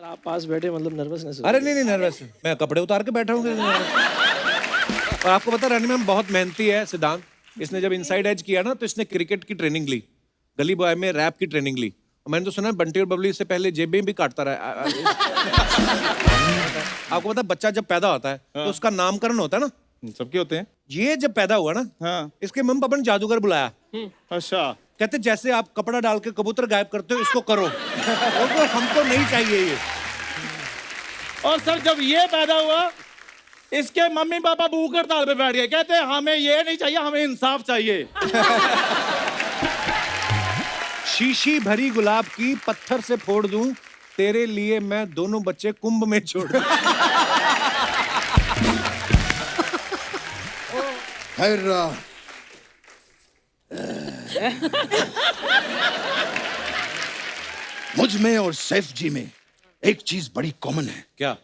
आप पास बैठे मतलब नर्वसनेस। अरे नहीं नर्वस, मैं कपड़े उतार के बैठा हूँ। और आपको पता रानी मैम बहुत मेहनती है। सिद्धांत, इसने जब इनसाइड एज किया ना तो इसने क्रिकेट की ट्रेनिंग ली, गली बॉय में रैप की ट्रेनिंग ली। और मैंने तो सुना बंटी और बबली से पहले जेबें भी काटता रहा। आपको पता बच्चा जब पैदा होता है तो उसका नामकरण होता है ना, सबके होते हैं। ये जब पैदा हुआ ना, हाँ। इसके मम्मी पापा ने जादूगर बुलाया। अच्छा। कहते जैसे आप कपड़ा डाल के कबूतर गायब करते हो इसको करो। और तो हमको नहीं चाहिए ये। और सर जब ये पैदा हुआ इसके मम्मी पापा भूख हड़ताल पे बैठ गए, कहते हैं हमें ये नहीं चाहिए, हमें इंसाफ चाहिए। शीशी भरी गुलाब की पत्थर से फोड़ दूं, तेरे लिए मैं दोनों बच्चे कुंभ में छोड़ दूं। खैर मुझ में और सैफ जी में एक चीज बड़ी कॉमन है। क्या?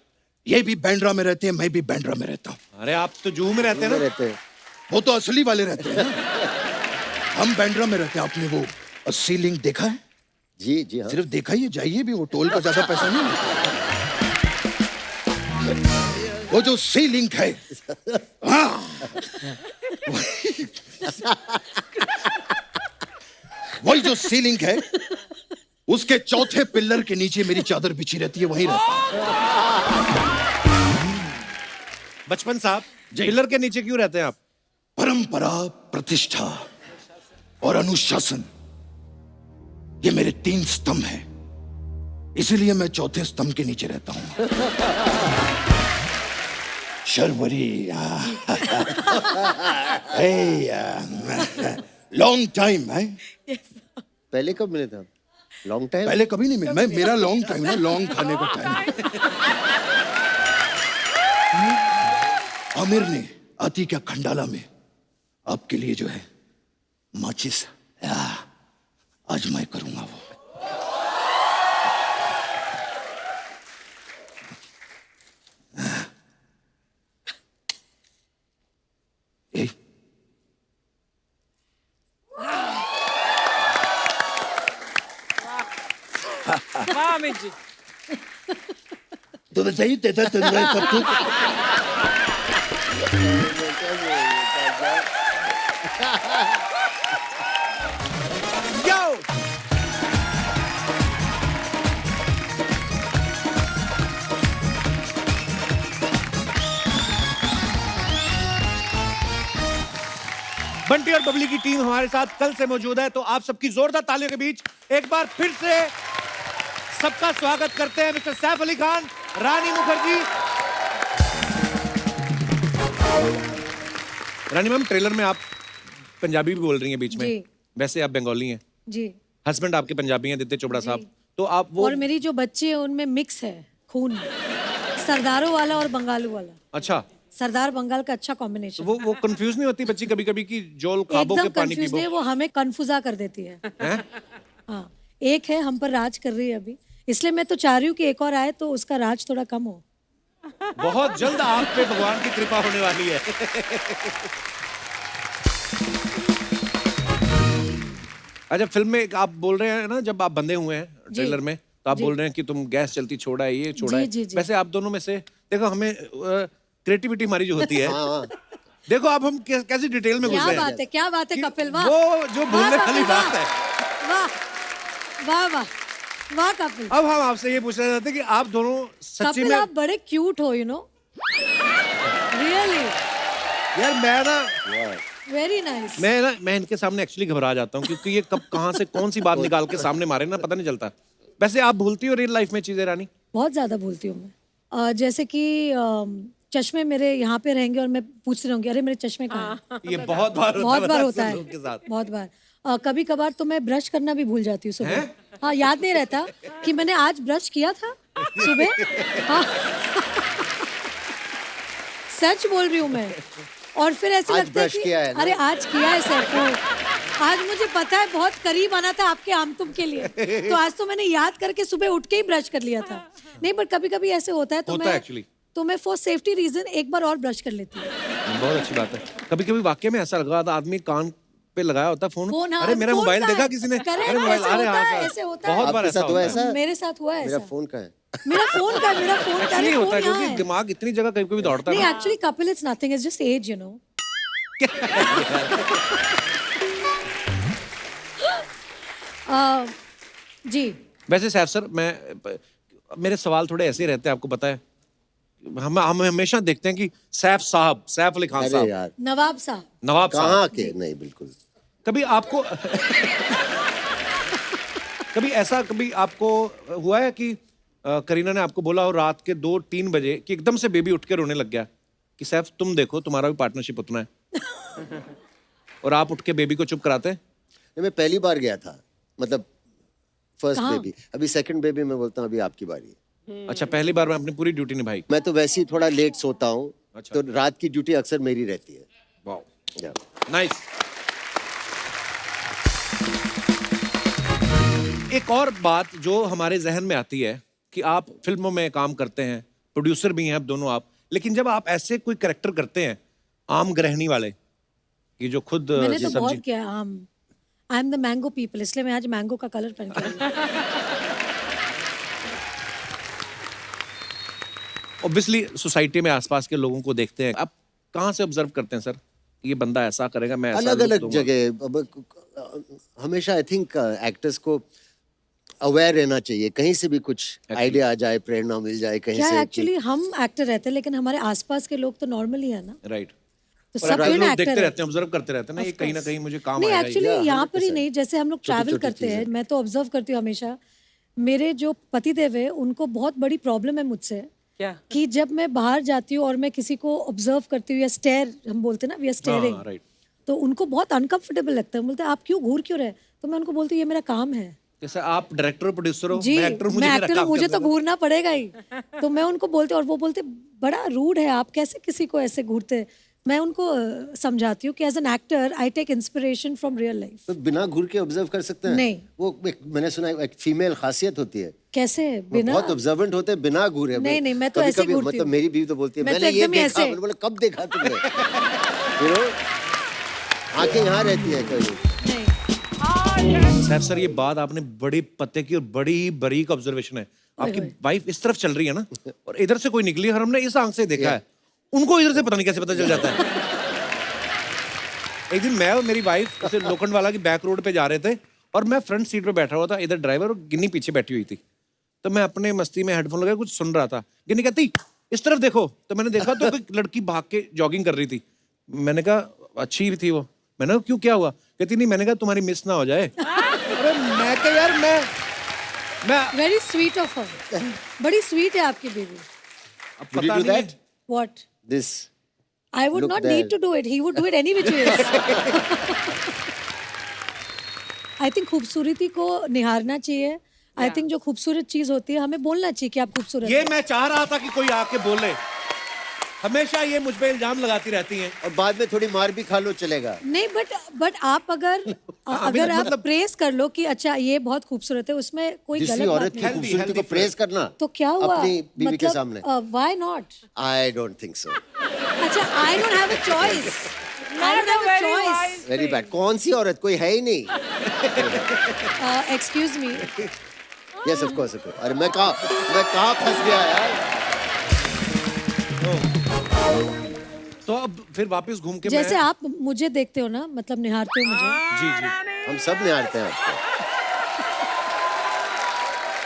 ये भी बैंड्रा में रहते हैं, मैं भी बैंड्रा में रहता हूँ। अरे आप तो जूहू में रहते हैं ना? रहते हैं। वो तो असली वाले रहते हैं ना। हम बैंड्रा में रहते हैं। आपने वो अस्सी लिंक देखा है? जी जी हाँ। सिर्फ देखा ही, जाइए भी, वो टोल का ज्यादा पैसा नहीं लगता। वो जो सी लिंक है, हाँ, वही जो सी लिंक है, उसके चौथे पिल्लर के नीचे मेरी चादर बिछी रहती है, वहीं रहता हूं। बचपन साहब, पिलर के नीचे क्यों रहते हैं आप? परंपरा, प्रतिष्ठा और अनुशासन, ये मेरे 3 स्तंभ हैं। इसीलिए मैं चौथे स्तंभ के नीचे रहता हूं। शर्वरी, लॉन्ग टाइम है। पहले कब मिले थे आप? Long time? पहले कभी नहीं मिला। मैं, मेरा लॉन्ग टाइम है, लॉन्ग खाने का टाइम। आमिर ने आती क्या खंडाला में आपके लिए जो है माचिस, आज मैं करूंगा वो। ए, वाह अमित जी। तो चाहिए तेरा तंदुरुस्त सब कुछ। यो! बंटी और बबली की टीम हमारे साथ कल से मौजूद है, तो आप सबकी जोरदार तालियों के बीच एक बार फिर से सबका स्वागत करते हैं मिस्टर सैफ अली खान, रानी मुखर्जी। रानी मैम, ट्रेलर में आप पंजाबी भी बोल रही हैं बीच में। जी। वैसे आप बंगाली हैं। जी। हस्बैंड आपके पंजाबी हैं, आदित्य चोपड़ा साहब। तो आप वो, और मेरी जो बच्ची है उनमें मिक्स है खून, सरदारों वाला और बंगालू वाला। अच्छा, सरदार बंगाल का अच्छा कॉम्बिनेशन। वो कंफ्यूज नहीं होती बच्ची कभी-कभी कि जोल खाबो के एकदम पानी कंफ्यूज पीबो? नहीं, वो हमें कंफ्यूजा कर देती है। हैं? हाँ, एक है हम पर राज कर रही है अभी, इसलिए मैं तो चाह रही हूँ कि एक और आए तो उसका राज थोड़ा कम हो। बहुत जल्द आप पे भगवान की कृपा होने वाली है। अच्छा, फिल्म में आप बोल रहे हैं ना, जब आप बंधे हुए हैं ट्रेलर में, तो आप बोल रहे हैं कि तुम गैस चलती छोड़ा है, ये छोड़ा है। जी। वैसे आप दोनों में से देखो, हमें क्रिएटिविटी हमारी जो होती है, देखो अब हम कैसी डिटेल में घुस क्या रहे हैं। बात है कपिल, वाह। वो जो भूलने वाली बात है। वाह वाह वाह वाह कपिल। अब हम आपसे ये पूछना चाहते हैं कि आप दोनों सच्ची कपिल में, आप बड़े क्यूट हो, यू नो, रियली यार मैं ना वेरी नाइस। मैं इनके सामने एक्चुअली घबरा जाता हूँ, क्योंकि ये कब कहाँ से कौन सी बात निकाल के सामने मारे ना, पता नहीं चलता। वैसे आप भूलती हो रियल लाइफ में चीजें रानी? बहुत ज्यादा भूलती हूँ मैं। जैसे कि चश्मे मेरे यहाँ पे रहेंगे और मैं पूछती रहूंगी, अरे मेरे चश्मे कहाँ हैं? ये बहुत बार होता है लोगों के साथ। बहुत बार। कभी कभार तो मैं ब्रश करना भी भूल जाती हूँ सुबह। हाँ, याद नहीं रहता कि मैंने आज ब्रश किया था सुबह। हाँ। सच बोल रही हूँ मैं। और फिर ऐसे आज लगता है ब्रश किया है कि ना? अरे आज किया है सर, आज मुझे पता है बहुत करीब आना था आपके आमतुम के लिए, तो आज तो मैंने याद करके सुबह उठ के ही ब्रश कर लिया था। नहीं, पर कभी कभी ऐसे होता है तो मैं फॉर सेफ्टी रीजन एक बार और ब्रश कर लेती हूँ। बहुत अच्छी बात है। कभी कभी वाकई में ऐसा लगा था आदमी कान पे लगाया होता फोन, फोन, हाँ, अरे मेरा फोन मोबाइल का देखा है। किसी ने, Correct, अरे मोबाइल, ऐसे अरे होता हाँ है, सर, ऐसे होता है। बहुत बार आपके ऐसा साथ हुआ होता है। ऐसा? मेरे साथ हुआ है मेरा ऐसा। फोन कहाँ है? मेरा फोन का नहीं होता है फोन क्योंकि दिमाग इतनी जगह कहीं पे भी दौड़ता है नहीं, ना। Actually Kapil it's nothing, it's just age, you know. जी वैसे सैफ सर, मेरे सवाल थोड़े ऐसे ही रहते हैं, आपको पता है। हम हमेशा देखते हैं कि सैफ साहब, सैफ अली खान अरे साहब, यार, नवाब साहब, नवाब साहब, कहाँ के? नहीं, बिल्कुल। कभी आपको कभी आपको हुआ है कि करीना ने आपको बोला हो रात के 2-3 बजे कि एकदम से बेबी उठ के रोने लग गया कि सैफ तुम देखो तुम्हारा भी पार्टनरशिप उतना है, और आप उठ के बेबी को चुप कराते हैं? नहीं, मैं पहली बार गया था, मतलब फर्स्ट कहाँ? बेबी। अभी सेकंड बेबी मैं बोलता हूँ अभी आपकी बारी है। अच्छा, पहली बार में अपनी पूरी ड्यूटी निभाई। मैं तो वैसे ही थोड़ा लेट सोता हूँ, अच्छा। तो रात की ड्यूटी अक्सर मेरी रहती है। वाओ, या। नाइस। एक और बात जो हमारे जहन में आती है कि आप फिल्मों में काम करते हैं, प्रोड्यूसर भी हैं आप दोनों आप, लेकिन जब आप ऐसे कोई कैरेक्टर करते हैं आम गृहिणी वाले कि जो खुद मैंने तो सब्जी, बहुत किया। I am the mango people, इसलिए मैं आज मैंगो का कलर पहन के आई हूँ। ऑब्वियसली सोसाइटी में आसपास के लोगों को देखते हैं, आप कहाँ से ऑब्जर्व करते हैं सर ये बंदा ऐसा करेगा, मैं ऐसा अलग look अलग दूंगा? जगह। अब हमेशा आई थिंक एक्टर्स को अवेयर रहना चाहिए, कहीं से भी कुछ आइडिया आ जाए, प्रेरणा मिल जाए कहीं क्या से। एक्चुअली हम एक्टर रहते हैं, लेकिन हमारे आसपास के लोग तो नॉर्मल ही है ना, राइट। तो और सब आप कोई ना लोग एक्टर देखते है। रहते हैं, ऑब्जर्व करते रहते हैं ना, ये कहीं ना कहीं मुझे काम नहीं, आएगा ही। एक्चुअली यहाँ पर ही 100%। नहीं, जैसे हम लोग ट्रैवल छोटी करते हैं, चीजें। मैं तो ऑब्जर्व करती हूँ हमेशा। मेरे जो पतिदेव है उनको बहुत बड़ी प्रॉब्लम है मुझसे, क्या? कि जब मैं बाहर जाती हूँ और मैं किसी को ऑब्जर्व करती हूँ या स्टेयर हम बोलते हैं ना, वी आर स्टेयरिंग, राइट। तो उनको बहुत अनकंफर्टेबल लगता है। बोलते हैं आप क्यों घूर क्यों रहे, तो मैं उनको बोलती हूँ ये मेरा काम है। जैसे आप डायरेक्टर और प्रोड्यूसर हो, जी, मैं एक्टर हूँ, मैं मेरा एक्टर हूँ, काम मुझे करना तो घूरना पड़ेगा ही। तो मैं उनको बोलती हूँ और वो बोलते बड़ा रूड है, आप कैसे किसी को ऐसे घूरते। मैं उनको समझाती हूँ कि as an actor I take inspiration from real life. तो बिना घूर के ऑब्जर्व कर सकते हैं? नहीं। वो मैंने सुना है एक फीमेल खासियत होती है, कैसे वो बिना? बहुत ऑब्जर्वेंट होते हैं बिना घूरे। नहीं, नहीं, मैं तो ऐसे ही घूरती मतलब हूँ। मेरी बीवी तो बोलती है मैं तो मैंने ये एकदम ही देखा। ऐसे। मैंने बोला कब देखा तुमने? यू नो, आंखें यहाँ रहती है कहीं। नहीं, सैफ सर, ये बात आपने बड़ी पते की और बड़ी बारीक ऑब्जर्वेशन है। आपकी वाइफ इस तरफ चल रही है ना, और इधर से कोई निकली और हमने इस आंख से देखा है, उनको इधर से पता नहीं कैसे पता चल जाता है। एक दिन मैं और मेरी वाइफ ऐसे लोखंड वाला की बैक रोड पे जा रहे थे, और मैं फ्रंट सीट पे बैठा हुआ था, इधर ड्राइवर और गिन्नी पीछे बैठी हुई थी। तो मैं अपने मस्ती में हेडफोन लगाए कुछ सुन रहा था, गिन्नी कहती इस तरफ देखो, तो मैंने देखा तो कोई लड़की भाग के जॉगिंग कर रही थी। मैंने कहा अच्छी थी वो। मैंने कहा क्यों, क्या हुआ? कहती नहीं, मैंने कहा तुम्हारी मिस ना हो जाए। अरे मैं क्या यार, मैं वेरी स्वीट ऑफ हर, बड़ी स्वीट है आपकी बेबी। अब Would you पता do नहीं that? है। What? This I would Look not there. need to do it. He would do it any which ways. I think खूबसूरती को निहारना चाहिए। I think जो खूबसूरत चीज होती है हमें बोलना चाहिए कि आप खूबसूरत ये हैं। मैं चाह रहा था कि कोई आके बोले। हमेशा ये मुझ पे इल्जाम लगाती रहती हैं। और बाद में थोड़ी मार भी खा लो चलेगा। नहीं, बट आप अगर आप मतलब- प्रेस कर लो कि अच्छा ये बहुत खूबसूरत है, उसमें कोई किसी गलत औरत बात की नहीं। Healthy, खूबसूरती को healthy प्रेस करना तो क्या हुआ? अपनी बीवी के सामने? Why not? I don't think so. अच्छा, I don't have a choice. I don't have a choice. Very bad. कौन सी औरत? कोई है ही नहीं। Excuse me. Yes of course. अरे मैं कहाँ फंस गया यार। तो अब फिर वापस घूम के जैसे मैं आप मुझे देखते हो ना, मतलब निहारते हो मुझे। जी जी हम सब निहारते हैं आपको।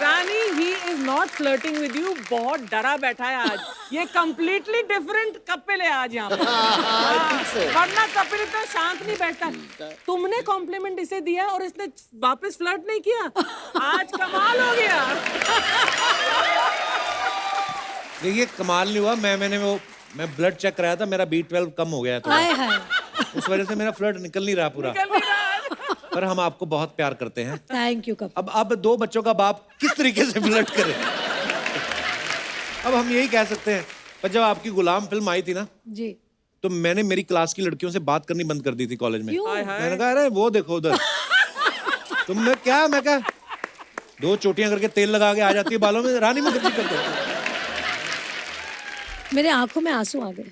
रानी, he is not flirting with you, बहुत डरा बैठा है आज। ये completely different कपिल है आज यहाँ पे। वरना कपिल इतना शांत नहीं बैठता। तुमने कॉम्प्लीमेंट इसे दिया और इसने वापस फ्लर्ट नहीं किया। आज कमाल हो गया। देखिए, कमाल नहीं हुआ। मैं ब्लड चेक कराया था, मेरा B12 कम हो गया था, हाय हाय। उस वजह से मेरा फ्लड निकल नहीं रहा पूरा। पर हम आपको बहुत प्यार करते हैं। Thank you Kapil. अब 2 बच्चों का बाप किस तरीके से फ्लर्ट करे, अब हम यही कह सकते हैं। पर जब आपकी गुलाम फिल्म आई थी ना, जी। तो मैंने मेरी क्लास की लड़कियों से बात करनी बंद कर दी थी कॉलेज में। क्यों? मैंने कहा अरे वो देखो उधर। तुमने क्या, मैं क्या 2 चोटियां करके तेल लगा के आ जाती है बालों में, रानी मुखर्जी करते हो। मेरे आंखों में आंसू आ गए।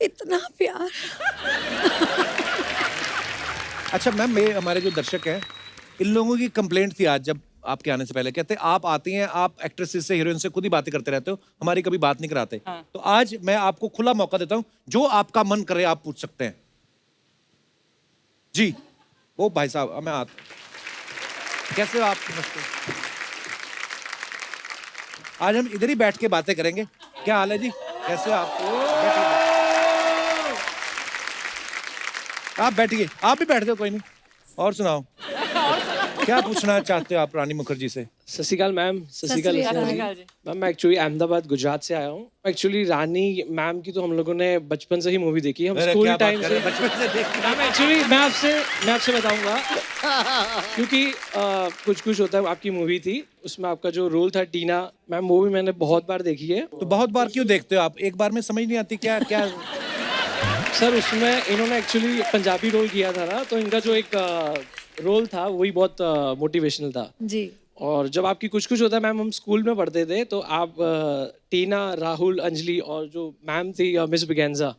इतना प्यार। अच्छा मैम, ये हमारे जो दर्शक हैं, इन लोगों की कंप्लेंट थी आज जब आपके आने से पहले, कहते आप आती हैं, आप एक्ट्रेसेस से, हीरोइन से खुद ही बातें करते रहते हो, हमारी कभी बात नहीं कराते। तो आज मैं आपको खुला मौका देता हूं, जो आपका मन करे आप पूछ सकते हैं। जी वो भाई साहब, मैं कैसे हो आप? नमस्ते। आज हम इधर ही बैठ के बातें करेंगे। क्या हाल है जी, कैसे हो आप? आप बैठिए, आप भी बैठ जाओ, कोई नहीं। और सुनाओ, क्या पूछना चाहते हो आप रानी मुखर्जी से? सत श्री अकाल मैम। सत श्री अकाल मैम। मैं एक्चुअली अहमदाबाद गुजरात से आया हूँ। एक्चुअली रानी मैम की तो हम लोगों ने बचपन से ही मूवी देखी है। हम स्कूल टाइम से बचपन से मैम, एक्चुअली मैं आपसे बताऊंगा क्योंकि कुछ होता है आपकी मूवी थी, उसमें आपका जो रोल था टीना मैम, वो भी मैंने बहुत बार देखी है। तो बहुत बार क्यों देखते हो आप? एक बार में समझ नहीं आती क्या? क्या सर उसमें इन्होंने एक्चुअली पंजाबी रोल किया था ना, तो इनका जो एक रोल था वही बहुत मोटिवेशनल था जी। और जब आपकी कुछ होता है मैम, हम स्कूल में पढ़ते थे, तो आप टीना, राहुल, अंजलि और जो मैम थी मिस बिगेंजा,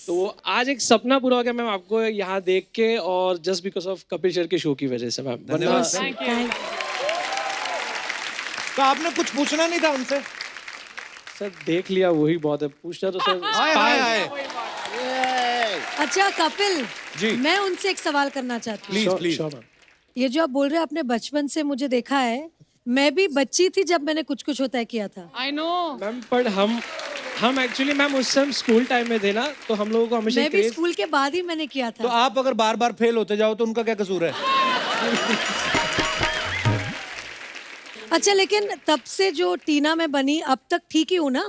तो वो आज एक सपना पूरा हो गया मैम आपको यहाँ देख के, और just because of Kapil Sharma के शो की वजह से मैम। तो आपने कुछ पूछना नहीं था उनसे? सर देख लिया वही बहुत है, पूछना तो सर। अच्छा कपिल जी, मैं उनसे एक सवाल करना चाहती हूँ। प्लीज। ये जो आप बोल रहे हैं आपने बचपन से मुझे देखा है, मैं भी बच्ची थी जब मैंने कुछ होता है किया था। आई नो मैम, पर हम एक्चुअली मैम उस टाइम स्कूल टाइम में थे ना, तो हम लोगों को हमेशा मैं भी स्कूल के बाद ही मैंने किया तो था। आप अगर बार बार फेल होते जाओ तो उनका क्या कसूर है? अच्छा लेकिन तब से जो टीना में बनी अब तक ठीक ही हूँ ना?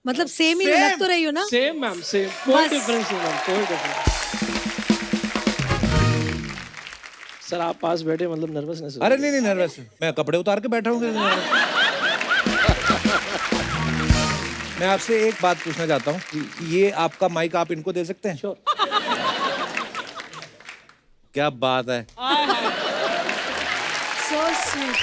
मतलब सेम ही लग तो रही हो ना? सेम मैम, सेम, कोई डिफरेंस नहीं मैम, कोई डिफरेंस। सर आप पास बैठे, मतलब नर्वसनेस? अरे नहीं नर्वस, मैं कपड़े उतार के बैठा हूँ। मैं आपसे एक बात पूछना चाहता हूँ, ये आपका माइक आप इनको दे सकते हैं? श्योर। क्या बात है, So sweet।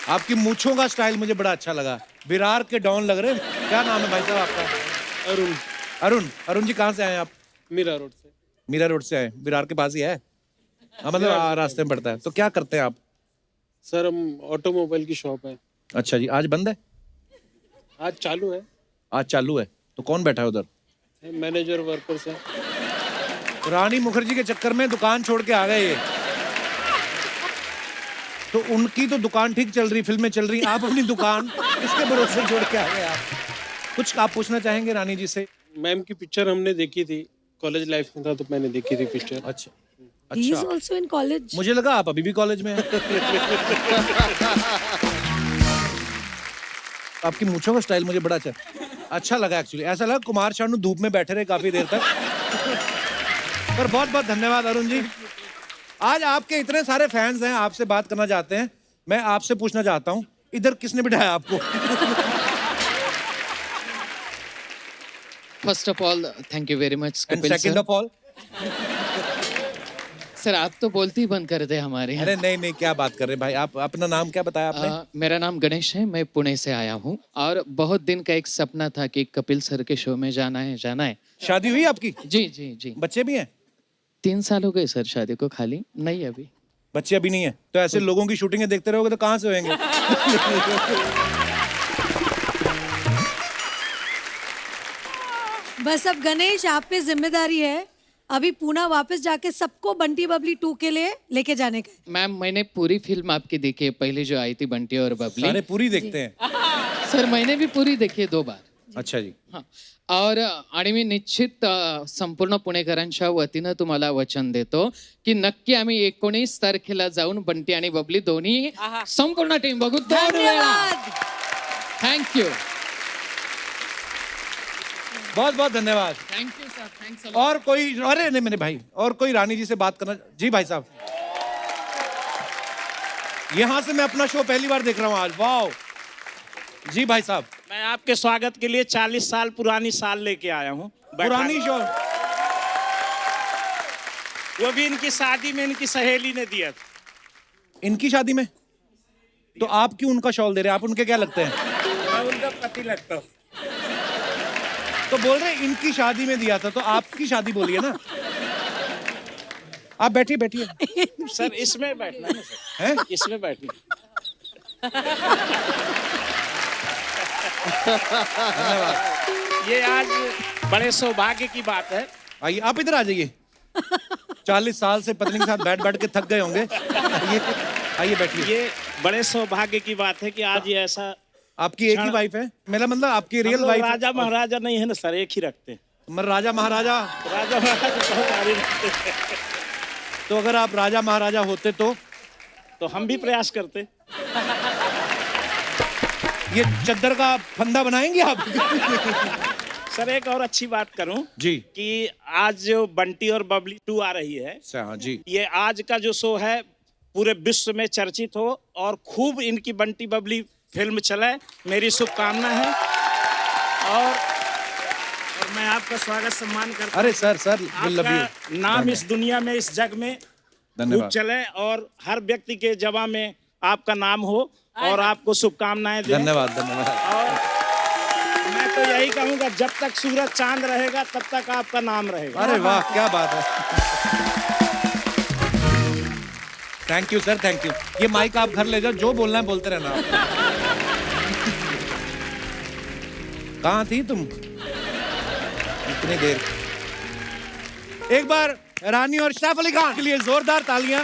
आपकी मूंछों का स्टाइल मुझे बड़ा अच्छा लगा, विरार के डॉन लग रहे हैं। क्या नाम है भाई साहब आपका? अरुण जी, कहाँ से आए आप? मीरा रोड से। मीरा रोड से आए, विरार के पास ही है? हाँ, मतलब रास्ते में पड़ता है। तो क्या करते हैं आप? सर हम ऑटोमोबाइल की शॉप है। अच्छा जी, आज बंद है? आज चालू है। आज चालू है, तो कौन बैठा है उधर? मैनेजर वर्कर्स है। रानी मुखर्जी के चक्कर में दुकान छोड़ के आ गए ये। तो उनकी तो दुकान ठीक चल रही, फिल्में चल रही, आप अपनी दुकान इसके भरोसे छोड़ के आ गए आप। कुछ आप पूछना चाहेंगे रानी जी से? मैम की पिक्चर हमने देखी थी, कॉलेज लाइफ में था तो मैंने देखी थी पिक्चर। अच्छा He is अच्छा, also in college। मुझे लगा आप अभी भी कॉलेज में हैं। आपकी मूंछों का स्टाइल मुझे बड़ा अच्छा लगा एक्चुअली। ऐसा लगा कुमार शानू धूप में बैठे रहे काफी देर तक। पर बहुत बहुत धन्यवाद अरुण जी। आज आपके इतने सारे फैंस हैं, आपसे बात करना चाहते हैं। मैं आपसे पूछना चाहता हूँ, इधर किसने बिठाया आपको? First of all thank you very much and Kapil second sir. Of all, sir आप तो बोलते ही बंद कर दे हमारे यहाँ। अरे नहीं, क्या बात कर रहे हैं भाई। आप अपना नाम क्या बताया आपने? मेरा नाम गणेश है, मैं पुणे से आया हूँ और बहुत दिन का एक सपना था कि कपिल सर के शो में जाना है। शादी हुई आपकी? जी। बच्चे भी हैं? 3 साल हो गए सर शादी को, खाली नहीं अभी। बच्चे अभी नहीं है? तो ऐसे लोगों की शूटिंगें देखते रहोगे तो कहाँ से होंगे? बस अब गणेश आप पे जिम्मेदारी है, अभी पूना वापस जाके सबको बंटी बबली 2 के लिए लेके जाने का। मैम मैंने पूरी फिल्म आपकी देखी है, पहले जो आई थी बंटी और बबली। सारे पूरी देखते हैं? सर मैंने भी पूरी देखी है 2 बार। अच्छा जी। हां, आणि मी निश्चित संपूर्ण पुणेकरांच्या वतीनं तुम्हाला वचन देतो की नक्की आम्ही 19 तारखेला जाऊन बंटी आणि बबली दोन्ही संपूर्ण टीम बघू 2 वेळा। थँक्यू, बहुत बहुत धन्यवाद। Thank you sir, thanks a lot. और कोई? अरे नहीं मेरे भाई, और कोई रानी जी से बात करना? जी भाई साहब, यहाँ से मैं अपना शो पहली बार देख रहा हूँ आज। वाह जी भाई साहब। मैं आपके स्वागत के लिए 40 साल पुरानी साल लेके आया हूँ। पुरानी शो? वो भी इनकी शादी में इनकी सहेली ने दिया था। इनकी शादी में? तो आप क्यों उनका शॉल दे रहे हैं? आप उनके क्या लगते हैं? मैं उनका पति लगता हूँ। तो बोल रहे हैं इनकी शादी में दिया था, तो आपकी शादी बोलिए ना। आप बैठिए बैठिए। सर इसमें बैठना है ना सर, हैं? इसमें बैठना। ये आज बड़े सौभाग्य की बात है। आइए आप इधर आ जाइए। 40 साल से पत्नी के साथ बैठ बैठ के थक गए होंगे। आइए बैठिए। ये बड़े सौभाग्य की बात है कि आज ये ऐसा। आपकी एक ही वाइफ है? मेरा मतलब आपकी रियल हम लोग वाइफ? राजा महाराजा नहीं है ना सर, एक ही रखते हैं। मगर राजा महाराजा। राजा महाराजा बहुत सारे रखते हैं। तो अगर आप राजा महाराजा होते तो हम भी प्रयास करते। ये चद्दर का फंदा बनाएंगे आप? सर एक और अच्छी बात करूं जी कि आज जो बंटी और बबली 2 आ रही है, हाँ जी, ये आज का जो शो है पूरे विश्व में चर्चित हो और खूब इनकी बंटी बबली फिल्म चले, मेरी शुभकामना है। और मैं आपका स्वागत सम्मान करता हूं। अरे सर we love you। आपका नाम इस दुनिया में, इस जग में खूब धन्यवाद। चले और हर व्यक्ति के जवा में आपका नाम हो और आपको शुभकामनाएं दें। धन्यवाद धन्यवाद। और मैं तो यही कहूंगा जब तक सूरज चांद रहेगा तब तक आपका नाम रहेगा। अरे वाह क्या बात है। Thank you sir, thank you. ये माइक आप घर ले जाओ, जो बोलना है बोलते रहना आप। कहाँ थी तुम इतनी देर? एक बार रानी और सैफ अली खान के लिए जोरदार तालियां।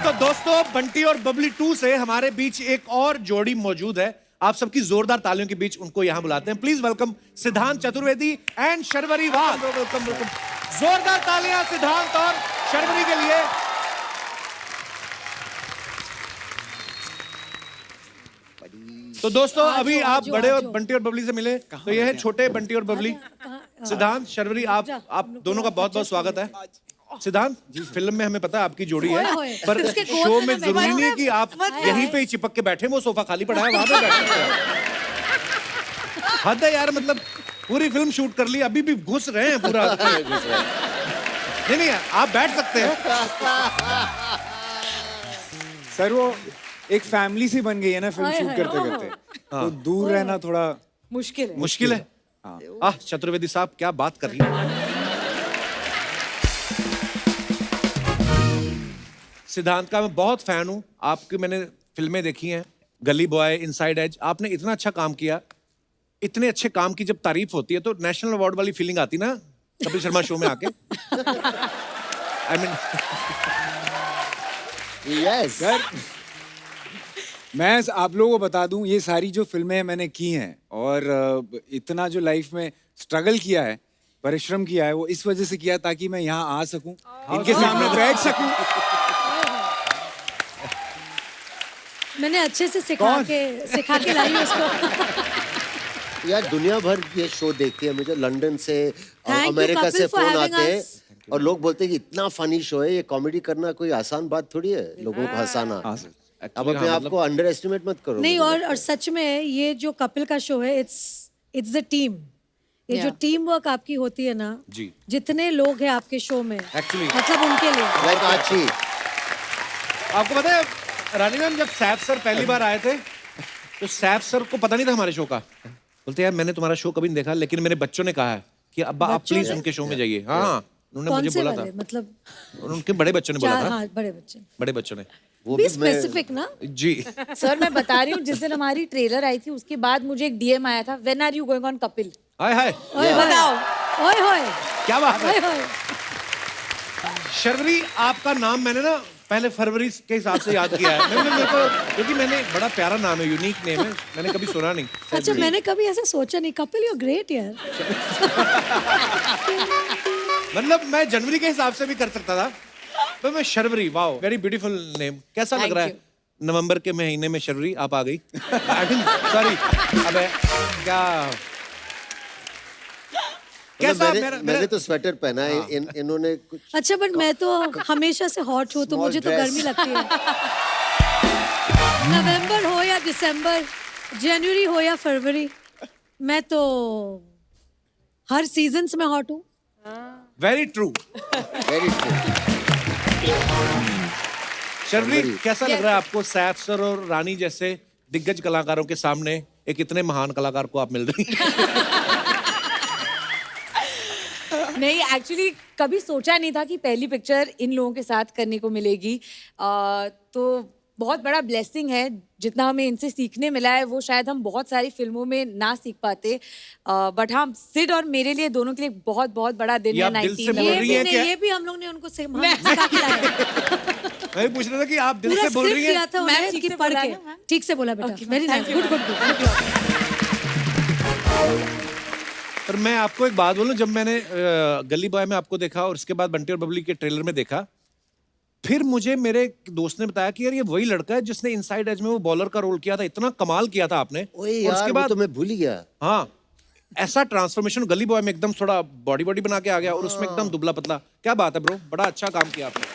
तो दोस्तों बंटी और बबली 2 से हमारे बीच एक और जोड़ी मौजूद है। आप सबकी जोरदार तालियों के बीच उनको यहां बुलाते हैं। प्लीज वेलकम सिद्धांत Chaturvedi and Sharvari Wagh. Welcome welcome. जोरदार तालियां सिद्धांत और शर्वरी के लिए। तो दोस्तों अभी आप बड़े और बंटी और बबली से मिले, तो ये है छोटे बंटी और बबली। सिद्धांत शर्वरी आप दोनों का बहुत बहुत स्वागत है। सिद्धांत फिल्म में हमें पता है आपकी जोड़ी है, पर शो में जरूरी नहीं है कि आप यहीं पे ही चिपक के बैठे। वो सोफा खाली पड़ा है, वहां पे बैठे। हद है यार, मतलब पूरी फिल्म शूट कर ली, अभी भी घुस रहे हैं पूरा। नहीं आप बैठ सकते हैं। सर वो एक फैमिली सी बन गई है ना फिल्म शूट करते करते, तो दूर रहना थोड़ा मुश्किल है। चतुर्वेदी साहब क्या बात कर रही है। सिद्धांत का मैं बहुत फैन हूं, आपकी मैंने फिल्में देखी हैं, गली बॉय, इनसाइड एज। आपने इतना अच्छा काम किया। इतने अच्छे काम की जब तारीफ होती है तो नेशनल अवार्ड वाली फीलिंग आती ना कपिल शर्मा शो में आके। आई मीन यस सर, मैं आप लोगों को बता दूं ये सारी जो फिल्में मैंने की हैं और इतना जो लाइफ में स्ट्रगल किया है, परिश्रम किया है, वो इस वजह से किया ताकि मैं यहाँ आ सकूं, इनके सामने बैठ सकूं। मैंने अच्छे से सिखा के लाई उसको। यार दुनिया भर ये शो देखती है, मुझे लंदन से Thank you, अमेरिका Kapil, से for फोन having आते हैं us. और लोग बोलते हैं कि इतना फनी शो है, ये कॉमेडी करना कोई आसान बात थोड़ी है, लोगों को हंसाना। अब अपने आप को अंडर एस्टिमेट मत करो। नहीं, और सच में ये जो कपिल का शो है, इट्स द टीम। ये जो टीम वर्क आपकी होती है ना जी, जितने लोग हैं आपके शो में, एक्चुअली मतलब उनके लिए। लाइक आची, आपको पता है रानी मैम, जब सैफ सर पहली बार आए थे तो सैफ सर को पता नहीं था हमारे शो का। बोलते यार मैंने तुम्हारा शो कभी नहीं देखा, लेकिन मेरे बच्चों ने कहा है कि अब्बा आप प्लीज उनके शो में जाइए। हाँ उन्होंने मुझे बोला था, मतलब उनके बड़े बच्चों ने बोला था। हाँ, बड़े बच्चे ने वो भी स्पेसिफिक ना जी। सर मैं बता रही हूँ, जिस दिन हमारी ट्रेलर आई थी उसके बाद मुझे एक डीएम आया था, when are you going on Kapil. Hi hi, बताओ। ओए होए, क्या बात है। ओए होए। शर्वरी आपका नाम मैंने ना पहले फरवरी के हिसाब से याद किया है। मेरे को क्योंकि मैंने बड़ा प्यारा नाम है, यूनिक नेम है, मैंने कभी सुना नहीं। अच्छा, मैंने कभी ऐसा सोचा नहीं। कपिल यू ग्रेट यार। मतलब मैं जनवरी के हिसाब से भी कर सकता था, तो मैं Sharvari, wow very beautiful name. कैसा लग रहा है नवंबर के महीने में शर्वरी आप आ गई? सॉरी, अबे क्या कैसा? मैंने तो स्वेटर पहना है, इन्होंने कुछ। अच्छा, बट मैं तो हमेशा से हॉट हूँ, तो मुझे तो गर्मी लगती है। नवंबर हो या दिसंबर, जनवरी हो या फरवरी, मैं तो हर सीजन्स में हॉट हूँ। Very true, very true. Sharvari कैसा लग रहा है आपको सैफ सर और रानी जैसे दिग्गज कलाकारों के सामने एक इतने महान कलाकार को आप मिल रही हैं। नहीं, एक्चुअली कभी सोचा नहीं था कि पहली पिक्चर इन लोगों के साथ करने को मिलेगी। तो बहुत बड़ा ब्लेसिंग है। जितना हमें इनसे सीखने मिला है वो शायद हम बहुत सारी फिल्मों में ना सीख पाते। बट हाँ, सिड और मेरे लिए दोनों के लिए बहुत बहुत बड़ा दिन है। 19 ये भी हम लोग ने उनको सिखा के लाया। मैं पूछ रहा था कि आप दिल से बोल रही हैं। था मैम ठीक से पढ़ बोला के ना, मैम? ठीक से बोला बेटा, very nice, good good good. पर मैं आपको एक बात बोलूं, जब मैंने गली बॉय में आपको देखा और उसके बाद बंटी और बबली के ट्रेलर में देखा, फिर मुझे मेरे एक दोस्त ने बताया कि यार ये वही लड़का है जिसने इनसाइड एज में वो बॉलर का रोल किया था। इतना कमाल किया था आपने। ओए यार, उसके वो बाद तो मैं भूल ही गया। हाँ, ऐसा ट्रांसफॉर्मेशन गली बॉय में एकदम थोड़ा बॉडी बना के आ गया और उसमें एकदम दुबला पतला। क्या बात है ब्रो, बड़ा अच्छा काम किया आपने।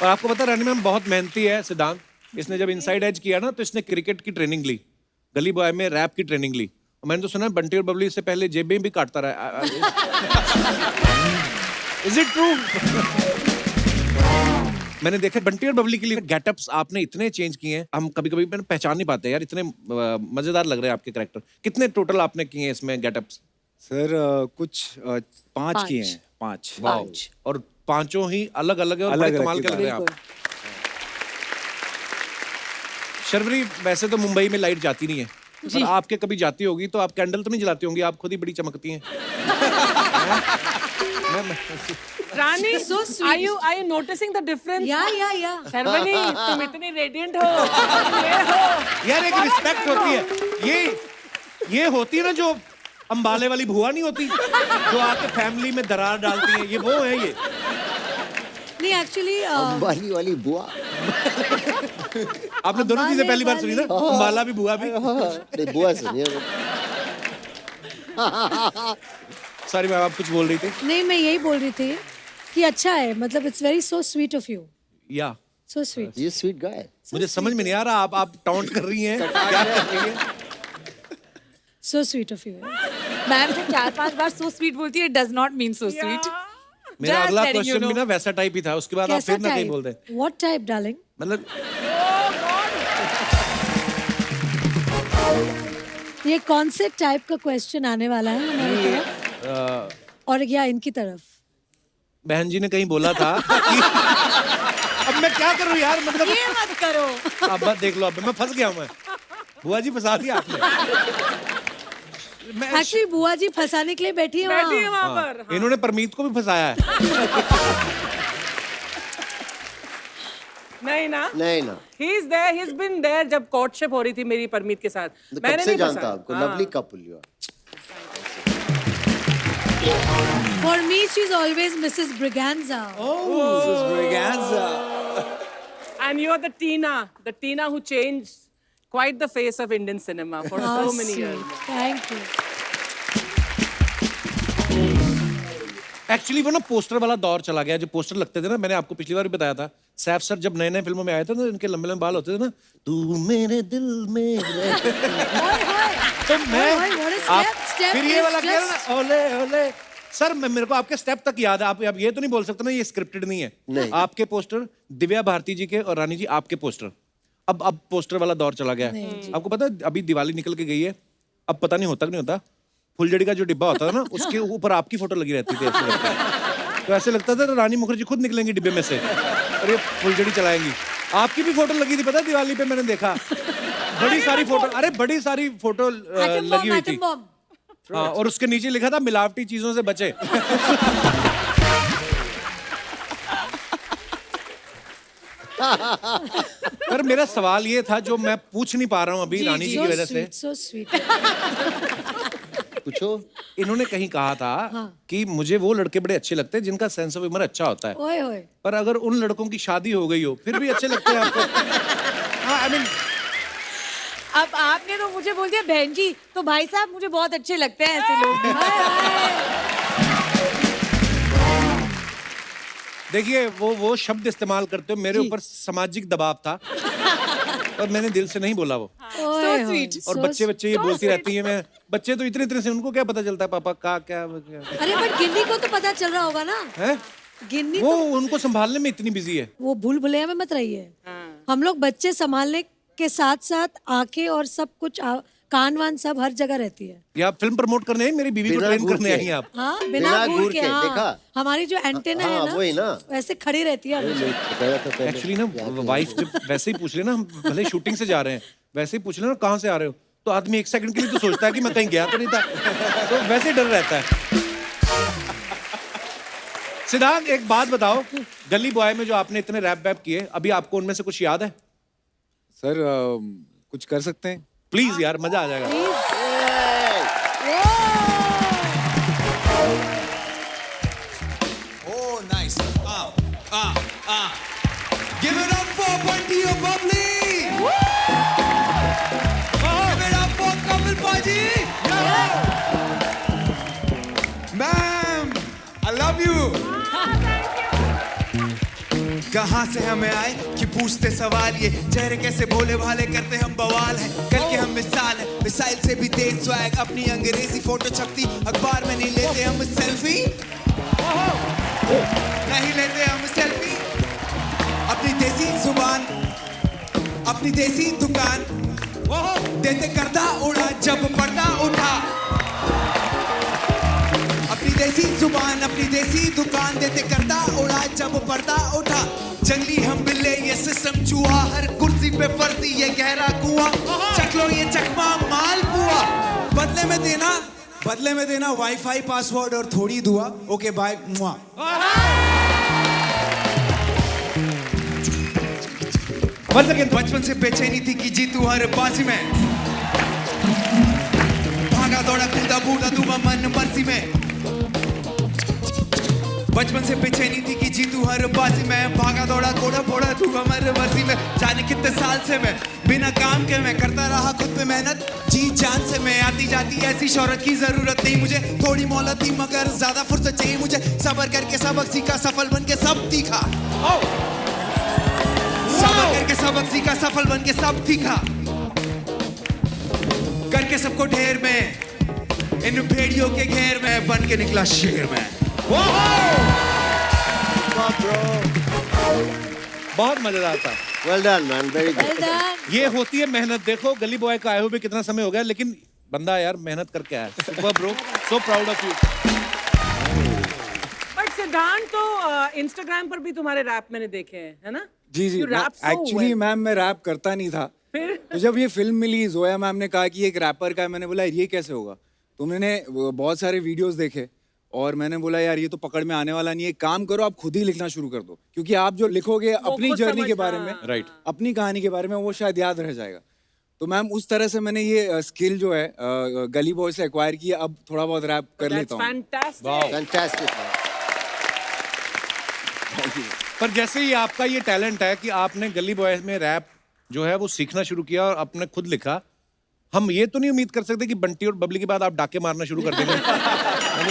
और आपको पता है रानी मैम बहुत मेहनती है। सिद्धांत, इसने जब इनसाइड एज किया ना तो इसने क्रिकेट की ट्रेनिंग ली, गली बॉय में रैप की ट्रेनिंग ली। और मैंने तो सुना बंटी और बबली से पहले जेबें भी काटता रहा। Is it true? मैंने देखा बंटी और बबली के लिए गेटअप्स आपने इतने चेंज किए हैं, हम कभी कभी पहचान नहीं पाते यार। इतने मजेदार लग रहे हैं आपके कैरेक्टर। कितने टोटल आपने किए हैं इसमें गेटअप्स? सर कुछ 5 किए हैं, 5। वाओ। और पांचों ही अलग अलग है और बड़े कमाल के लग रहे हैं आप। शर्वरी, वैसे तो मुंबई में लाइट जाती नहीं है, पर आपके कभी जाती होगी तो आप कैंडल तो नहीं जलाती होंगी, आप खुद ही बड़ी चमकती हैं। रानी, are you noticing the difference? या शर्वरी, तुम इतनी रेडिएंट हो, ये हो। यार एक रिस्पेक्ट होती है। ये होती है ना जो अंबाले वाली बुआ नहीं होती, जो आके फैमिली में दरार डालती है, ये वो है ये। नहीं एक्चुअली अंबाली वाली बुआ। आपने दोनों चीजें पहली बार सुनी ना, अंबाला भी बुआ भी। नहीं, बुआ सुनिए। सॉरी मैम, आप कुछ बोल रही थी? नहीं, मैं यही बोल रही थी कि अच्छा है, मतलब it's very so sweet of you, या सो स्वीट। ये स्वीट गाय। मुझे समझ में नहीं आ रहा आप टॉन्ट कर रही हैं, क्या कर रही हैं? So sweet of you. Ma'am जब 4-5 बार सो स्वीट बोलती है, does not mean so sweet. मेरा अगला क्वेश्चन भी ना वैसा टाइप ही था, उसके बाद आप फिर ना कहीं बोल दें। What type darling? मतलब ये कौन से टाइप का क्वेश्चन आने वाला है हमारी तरफ और या इनकी तरफ? बहन जी ने कहीं बोला था कि अब मैं क्या करूं यार, मतलब ये मत करो। अब बस देख लो, अब मैं फंस गया हूं। मैं बुआ जी फंसा दिया आपने। एक्चुअली बुआ जी फंसाने के लिए बैठी है वहाँ पर। हाँ। इन्होंने परमीत को भी फंसाया है। नहीं ना, नहीं ना। he is there, he's been there जब courtship हो रही थी मेरी परमीत के साथ। तो मैंने कब से नहीं जानता फंसाया। आपको? हाँ। Lovely couple you are. For me, she's always Mrs. Braganza. Mrs. Braganza. And you're the Tina who changed quite the face of Indian cinema for so many years. Thank you. Actually वो ना poster वाला दौर चला गया। जो poster लगते थे ना, मैंने आपको पिछली बार भी बताया था, सैफ सर जब नए नए फिल्मों में आए थे ना, इनके लंबे लंबे बाल होते थे ना, तू मेरे दिल में तो मैं फिर ये वाला किया ना, ओले ओले सर। मेरे को आपके स्टेप तक याद है। आप अब ये तो नहीं बोल सकते ना ये स्क्रिप्टेड नहीं है। नहीं। आपके पोस्टर, दिव्या भारती जी के और रानी जी आपके पोस्टर, अब पोस्टर वाला दौर चला गया है। आपको पता है अभी दिवाली निकल के गई है, अब पता नहीं होता कि नहीं होता, फुलझड़ी का जो डिब्बा होता था ना, उसके ऊपर आपकी फोटो लगी रहती थी। ऐसे लगता है। तो ऐसे लगता था तो रानी मुखर्जी खुद निकलेंगी डिब्बे में से और ये फुलझड़ी चलाएंगी। आपकी भी फोटो लगी थी, पता दिवाली पे मैंने देखा, बड़ी सारी फोटो। अरे बड़ी सारी फोटो लगी हुई थी। हाँ, और उसके नीचे लिखा था मिलावटी चीजों से बचे। पर मेरा सवाल ये था जो मैं पूछ नहीं पा रहा हूँ अभी रानी जी की वजह से। So sweet. पूछो। इन्होंने कहीं कहा था कि मुझे वो लड़के बड़े अच्छे लगते हैं जिनका सेंस ऑफ ह्यूमर अच्छा होता है। ओए ओए। पर अगर उन लड़कों की शादी हो गई हो फिर भी अच्छे लगते हैं आपको? हाँ, आई मीन अब आपने तो मुझे बोल दिया बहन जी, तो भाई साहब मुझे बहुत अच्छे लगते हैं ऐसे लोग। देखिए वो शब्द इस्तेमाल करते हो, मेरे ऊपर सामाजिक दबाव था और मैंने दिल से नहीं बोला वो। So sweet. और बच्चे ये बोलती रहती है। मैं बच्चे तो इतने से, उनको क्या पता चलता है पापा का क्या। अरे बट गिन्नी को तो पता चल रहा होगा ना। है गिन्नी वो तो उनको संभालने में इतनी बिजी है। वो भूल भुलैया में मत रही है। हम लोग बच्चे संभालने के साथ साथ आंखें और सब कुछ कान वान सब हर जगह रहती है। ये आप फिल्म प्रमोट करने हैं, मेरी बीवी को ट्रेन करने आई हैं आप। हाँ, बिना घूर के। हाँ, देखा? हमारी जो एंटेना है ना, वही ना, वैसे खड़ी रहती है। एक्चुअली ना वाइफ जब वैसे ही पूछ ले ना, हम भले शूटिंग से जा रहे हैं, वैसे ही पूछ ले ना कहाँ से आ रहे हो, तो आदमी 1 सेकंड के लिए तो सोचता है कि मैं कहीं गया तो नहीं था, तो वैसे ही डर रहता है। सिद्धांत एक बात बताओ, गली बॉय में जो आपने इतने रैप वैप किए, अभी आपको उनमें से कुछ याद है? सर कुछ कर सकते हैं प्लीज यार, मजा आ जाएगा। Oh, nice. Give it up for Bunty or Bubbly. Give it up for Kapil Paji. Ma'am, I love you. कहाँ से हमें आए कि पूछते सवाल, ये चेहरे कैसे भोले भाले करते हम बवाल है, कल के हम मिसाल है, मिसाइल से भी तेज स्वैग, अपनी अंग्रेजी फोटो छपती अखबार में नहीं लेते हम सेल्फी, नहीं लेते हम सेल्फी, अपनी देसी जुबान अपनी देसी दुकान देते करदा उड़ा जब पर्दा उठा, अपनी देसी जुबान अपनी देसी दुकान देते करदा उड़ा जब पर्दा उठा, जंगली हम बिल्ले ये सिस्टम चूहा, हर कुर्सी पे फर्जी ये गहरा कुआं, चख लो ये चकमा माल पुआ, बदले में देना वाईफाई पासवर्ड और थोड़ी दुआ, ओके बाय मुआ। बचपन से बेचैनी थी कि जीतू हर बाजी में, भागा दौड़ा कूदा बूढ़ा दूंगा मन मर्जी में, बचपन से बेचैनी थी कि जीतू हर बाजी में, भागा दौड़ा कोड़ा फोड़ा दूंगा मन मर्जी में, जाने कितने साल से मैं बिना काम के मैं करता रहा खुद पे मेहनत, जी जान से मैं, आती जाती ऐसी शोहरत की जरूरत नहीं मुझे, थोड़ी मोहलत थी मगर ज्यादा फुर्सत चाहिए मुझे, सबर करके सबक सीखा सफल बन के सब तीखा, सबर करके सबक सीखा सफल बन के सब तीखा, करके सबको ढेर में इन भेड़ियों के घेर में बन के निकला शेर में। बहुत मजेदार था। Well done man, very good. ये होती है मेहनत। देखो गली बॉय का आए हुए कितना समय हो गया, लेकिन बंदा यार मेहनत करके आया। Super bro, so proud of you. But सिद्धांत तो इंस्टाग्राम पर भी तुम्हारे रैप मैंने देखे हैं, है ना? जी एक्चुअली मैम मैं रैप करता नहीं था, तो जब ये फिल्म मिली, जोया मैम ने कहा कि एक रैपर का है, मैंने बोला ये कैसे होगा, तो मैंने बहुत सारे वीडियोस देखे और मैंने बोला यार ये तो पकड़ में आने वाला नहीं है, काम करो आप खुद ही लिखना शुरू कर दो, क्योंकि आप जो लिखोगे अपनी जर्नी के बारे में, राइट, अपनी कहानी के बारे में, वो शायद याद रह जाएगा। तो मैम उस तरह से मैंने ये स्किल जो है गली बॉय से एक्वायर की, अब थोड़ा बहुत रैप कर लेता हूँ। फैंटास्टिक। पर जैसे ही आपका ये टैलेंट है कि आपने गली बॉय में रैप जो है वो सीखना शुरू किया और आपने खुद लिखा, हम ये तो नहीं उम्मीद कर सकते कि बंटी और बबली के बाद आप डाके मारना शुरू कर देंगे।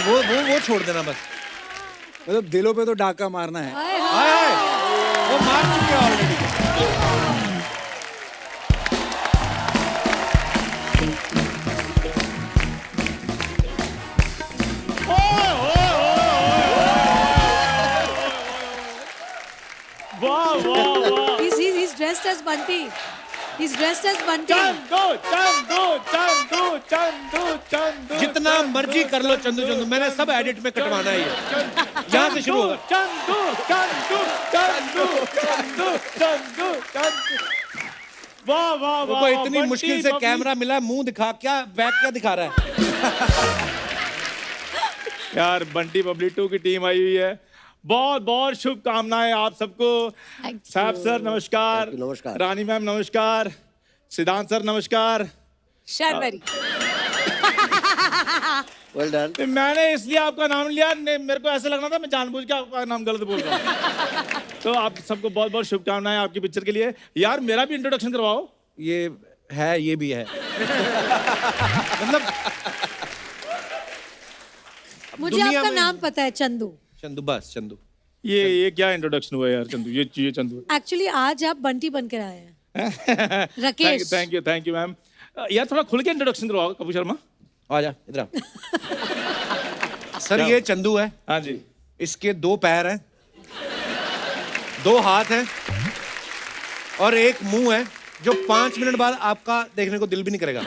वो छोड़ देना बस। मतलब दिलों पे तो डाका मारना है। वो मार चुके हैं ऑलरेडी। वाह वाह वाह। He's dressed as Bunty. He's dressed as Bunty. Chandu जितना मर्जी कर लो चंदू, मैंने सब एडिट में कटवाना है ये। यहाँ से शुरू होगा। वाह वाह वाह। तो इतनी मुश्किल से कैमरा मिला, मुंह दिखा, क्या बैक क्या दिखा रहा है? यार बंटी बबली 2 की टीम आई हुई है, बहुत बहुत शुभकामनाएं आप सबको। साहब सर नमस्कार, नमस्कार। रानी मैम नमस्कार, सिद्धांत सर नमस्कार। Sharvari well done. मैंने इसलिए आपका नाम लिया, मेरे को ऐसा लगना था मैं जानबूझ के आपका नाम गलत बोल रहा हूँ। तो आप सबको बहुत बहुत शुभकामनाएं आपकी पिक्चर के लिए। यार मेरा भी इंट्रोडक्शन करवाओ। ये है, ये भी है। मतलब मुझे आपका नाम पता है, चंदू। चंदू, बस चंदू। ये क्या इंट्रोडक्शन हुआ यार चंदू? ये चंदू। एक्चुअली आज आप बंटी बनकर आए हैं। राकेश। Thank you ma'am. यार थोड़ा खुल के इंट्रोडक्शन करवाओ कपूर शर्मा। आ जा इधर। सर ये चंदू है। हाँ जी। इसके 2 पैर हैं, 2 हाथ हैं, और एक मुंह है जो 5 मिनट बाद आपका देखने को दिल भी नहीं करेगा।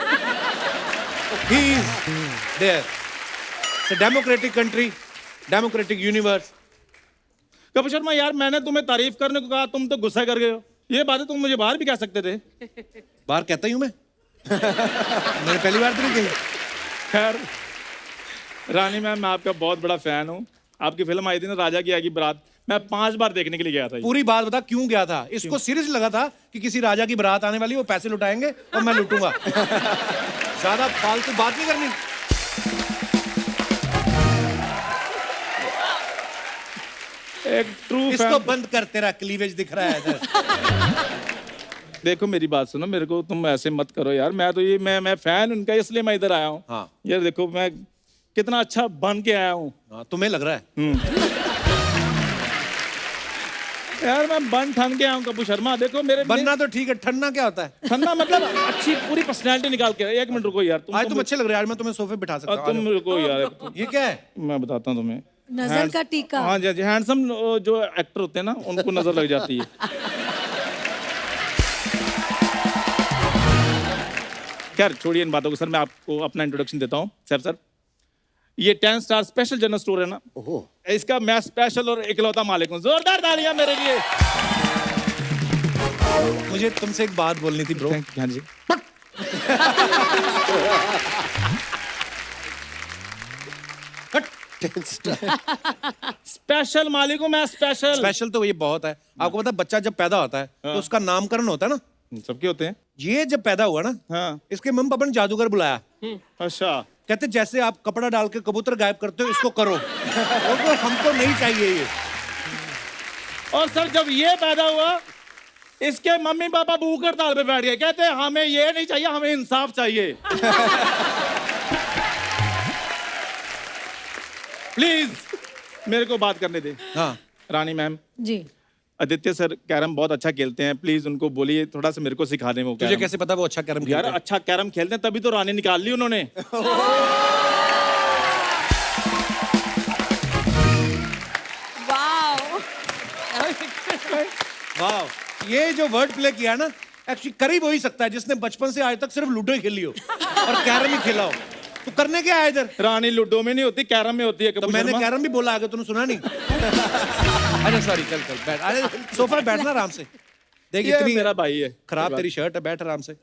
He is there. It's a democratic country, democratic universe. Kapil Sharma यार, मैंने तुम्हें तारीफ करने को कहा, तुम तो गुस्सा कर गए हो। ये बातें तुम मुझे बाहर भी कह सकते थे। बाहर कहता ही हूं मैं। मैंने पहली बार तो नहीं कही। खैर रानी मैम, मैं आपका बहुत बड़ा फैन हूँ। आपकी फिल्म आई थी ना, राजा की आएगी बारात, मैं 5 बार देखने के लिए गया था। पूरी बात बता, क्यों गया था? इसको सीरियस लगा था कि किसी राजा की बारात आने वाली, वो पैसे लुटाएंगे और मैं लूटूंगा। ज्यादा फालतू बात नहीं करनी। एक ट्रू इसको बंद कर, तेरा क्लीवेज दिख रहा है इधर। देखो मेरी बात सुनो, मेरे को तुम ऐसे मत करो यार। मैं तो ये मैं फैन उनका, इसलिए मैं इधर आया हूँ। हाँ। यार देखो मैं कितना अच्छा बन के आया हूँ। हाँ, तुम्हें लग रहा है? यार मैं बन ठन के आया हूँ कपूर शर्मा। देखो मेरे बनना तो ठीक है, ठन्ना क्या होता है? ठन्ना मतलब अच्छी पूरी पर्सनैलिटी निकाल के। एक मिनट रुको यार, आज तुम अच्छे लग रहे हो यार, मैं तुम्हें सोफे बिठा सकता हूँ। तुम रुको यार। ये क्या है? मैं बताता हूँ तुम्हें। नजर का टीका। हाँ जी, हैंडसम जो एक्टर होते हैं ना, उनको नजर लग जाती है। खैर छोड़िए इन बातों को। सर मैं आपको अपना इंट्रोडक्शन देता हूँ। सर ये 10 स्टार स्पेशल जनरल स्टोर है ना, इसका मैं स्पेशल और इकलौता मालिक हूँ। जोरदार तालियां मेरे लिए। मुझे तुमसे एक बात बोलनी थी ब्रो। हाँ जी। स्पेशल मालिक हूँ मैं, स्पेशल। स्पेशल तो ये बहुत है। आपको पता है, बच्चा जब पैदा होता है तो उसका नामकरण होता है ना, सबके होते हैं। ये जब पैदा हुआ ना, हाँ। इसके मम्मी पापा ने जादूगर बुलाया। अच्छा। कहते जैसे आप कपड़ा डाल के कबूतर गायब करते हो, इसको करो। और हमको नहीं चाहिए ये। और सर जब ये पैदा हुआ, इसके मम्मी पापा भूख हड़ताल पे बैठ गए। कहते हमें ये नहीं चाहिए, हमें इंसाफ चाहिए। प्लीज मेरे को बात करने दे। हाँ रानी मैम जी। आदित्य सर कैरम बहुत अच्छा खेलते हैं, प्लीज उनको बोलिए थोड़ा सा मेरे को सिखा दें वो तुझे कैरम। कैसे पता वो अच्छा कैरम यार खेलते हैं? अच्छा कैरम खेलते हैं तभी तो रानी निकाल ली उन्होंने। वाह, ये जो वर्ड प्ले किया ना, एक्चुअली करीब हो ही सकता है जिसने बचपन से आज तक सिर्फ लूडो ही खेली हो और कैरम ही खेला हो। तो करने क्या है इधर? रानी लूडो में नहीं होती, कैरम में होती है। तो मैंने कैरम भी बोला, आगे तूने सुना नहीं? अरे सॉरी, चल बैठ। अरे सोफा पे बैठना आराम से। देख इतनी मेरा भाई है, खराब तेरी शर्ट है, बैठ आराम से।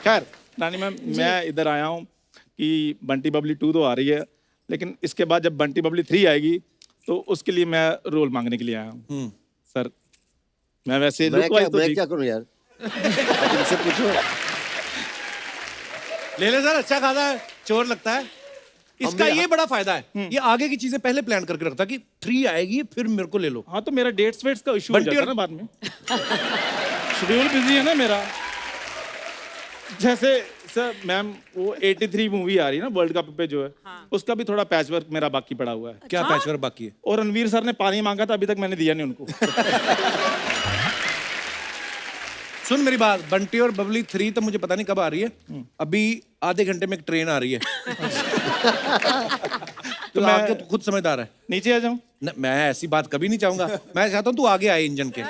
खैर रानी मैम, मैं इधर आया हूँ कि बंटी बबली 2 तो आ रही है, लेकिन इसके बाद जब बंटी बबली 3 आएगी तो उसके लिए मैं रोल मांगने के लिए आया हूँ। सर मैं वैसे मैं क्या करूँ यार? इनसे पूछो। ले ले सर, अच्छा खासा है, चोर लगता है। इसका ये बड़ा फायदा है, ये आगे की चीजें पहले प्लान करके रखता कि 3 आएगी फिर मेरे को ले लो। हाँ तो मेरा डेट्स वेट्स का इशू हो जाता है ना बाद में। शेड्यूल बिजी है ना मेरा। जैसे सर मैम वो 83 मूवी आ रही है ना वर्ल्ड कप पे जो है, उसका भी थोड़ा पैचवर्क मेरा बाकी पड़ा हुआ है। क्या पैचवर्क बाकी है? और रणवीर सर ने पानी मांगा था, अभी तक मैंने दिया नहीं उनको। सुन मेरी बात, बंटी और बबली 3 तो मुझे पता नहीं कब आ रही है। अभी आधे घंटे में एक ट्रेन आ रही है। तो मैं तो खुद समझदार है। नीचे आ जाऊं? मैं ऐसी बात कभी नहीं चाहूंगा। मैं चाहता हूं तू आगे आए इंजन के।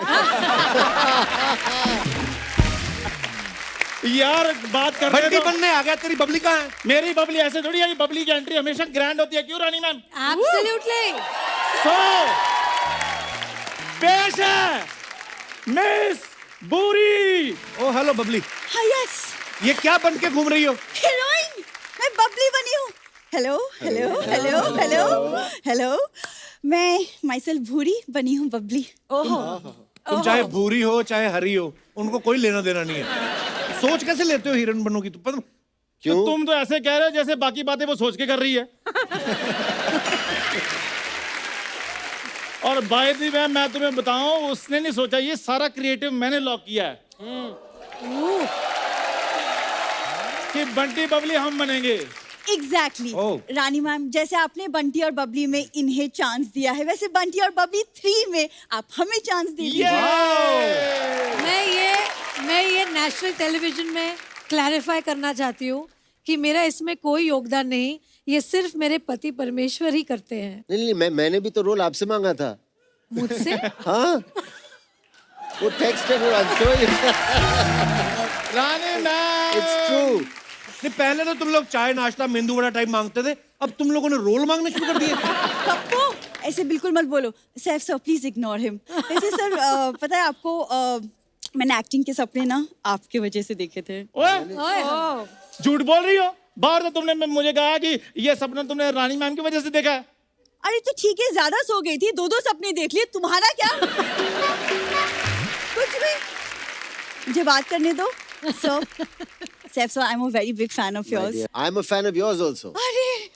यार बात कर रहे बंटी बनने आ गया, तेरी बबली कहाँ है? मेरी बबली ऐसे थोड़ी है, बबली की एंट्री हमेशा ग्रैंड होती है। क्यों रानी मैम? एब्सोल्युटली। सो पेश है मिस बूरी। ओ हेलो बबली। हाँ यस, ये क्या बन के घूम रही हो? हीरोइन। मैं बबली बनी हूँ। Hello hello hello hello hello, मैं माइसेल्फ भूरी बनी हूँ बबली। ओहो, तुम चाहे भूरी हो चाहे हरी हो, उनको कोई लेना देना नहीं है। सोच कैसे लेते हो हीरोइन बनोगी? तो क्यों? तो तुम तो ऐसे कह रहे हो जैसे बाकी बातें वो सोच के कर रही है। और बाय द वे मैं तुम्हें बताऊं, उसने नहीं सोचा, ये सारा क्रिएटिव मैंने लॉक किया है कि बंटी बबली हम बनेंगे। एग्जैक्टली रानी मैम, जैसे आपने बंटी और बबली में इन्हें चांस दिया है, वैसे बंटी और बबली 3 में आप हमें चांस दीजिए। मैं ये नेशनल टेलीविजन में क्लैरिफाई करना चाहती हूँ कि मेरा इसमें कोई योगदान नहीं, ये सिर्फ मेरे पति परमेश्वर ही करते हैं। नहीं मैंने भी तो रोल आपसे मांगा था। मुझसे? हाँ वो टेक्स्ट है वो अंशोई। रानी मैम इट्स ट्रू। नहीं, पहले तो तुम लोग चाय नाश्ता मेंदू वड़ा टाइप मांगते थे, अब तुम लोगों ने रोल मांगने शुरू कर दिए। पप्पू ऐसे बिल्कुल मत बोलो। Saif sir please ignore him. वैसे सर पता है आपको मैंने एक्टिंग के सपने ना आपके वजह से देखे थे। ओए झूठ बोल रही हो। बाहर तो तुमने मुझे कहा कि ये सपना तुमने रानी मैम की वजह से देखा है। अरे तो ठीक है, ज्यादा सो गई थी, 2-2 सपने देख लिए, तुम्हारा क्या? कुछ भी। मुझे बात करने दो। So Saif sir, I am a very big fan of yours. I am a fan of yours also. अरे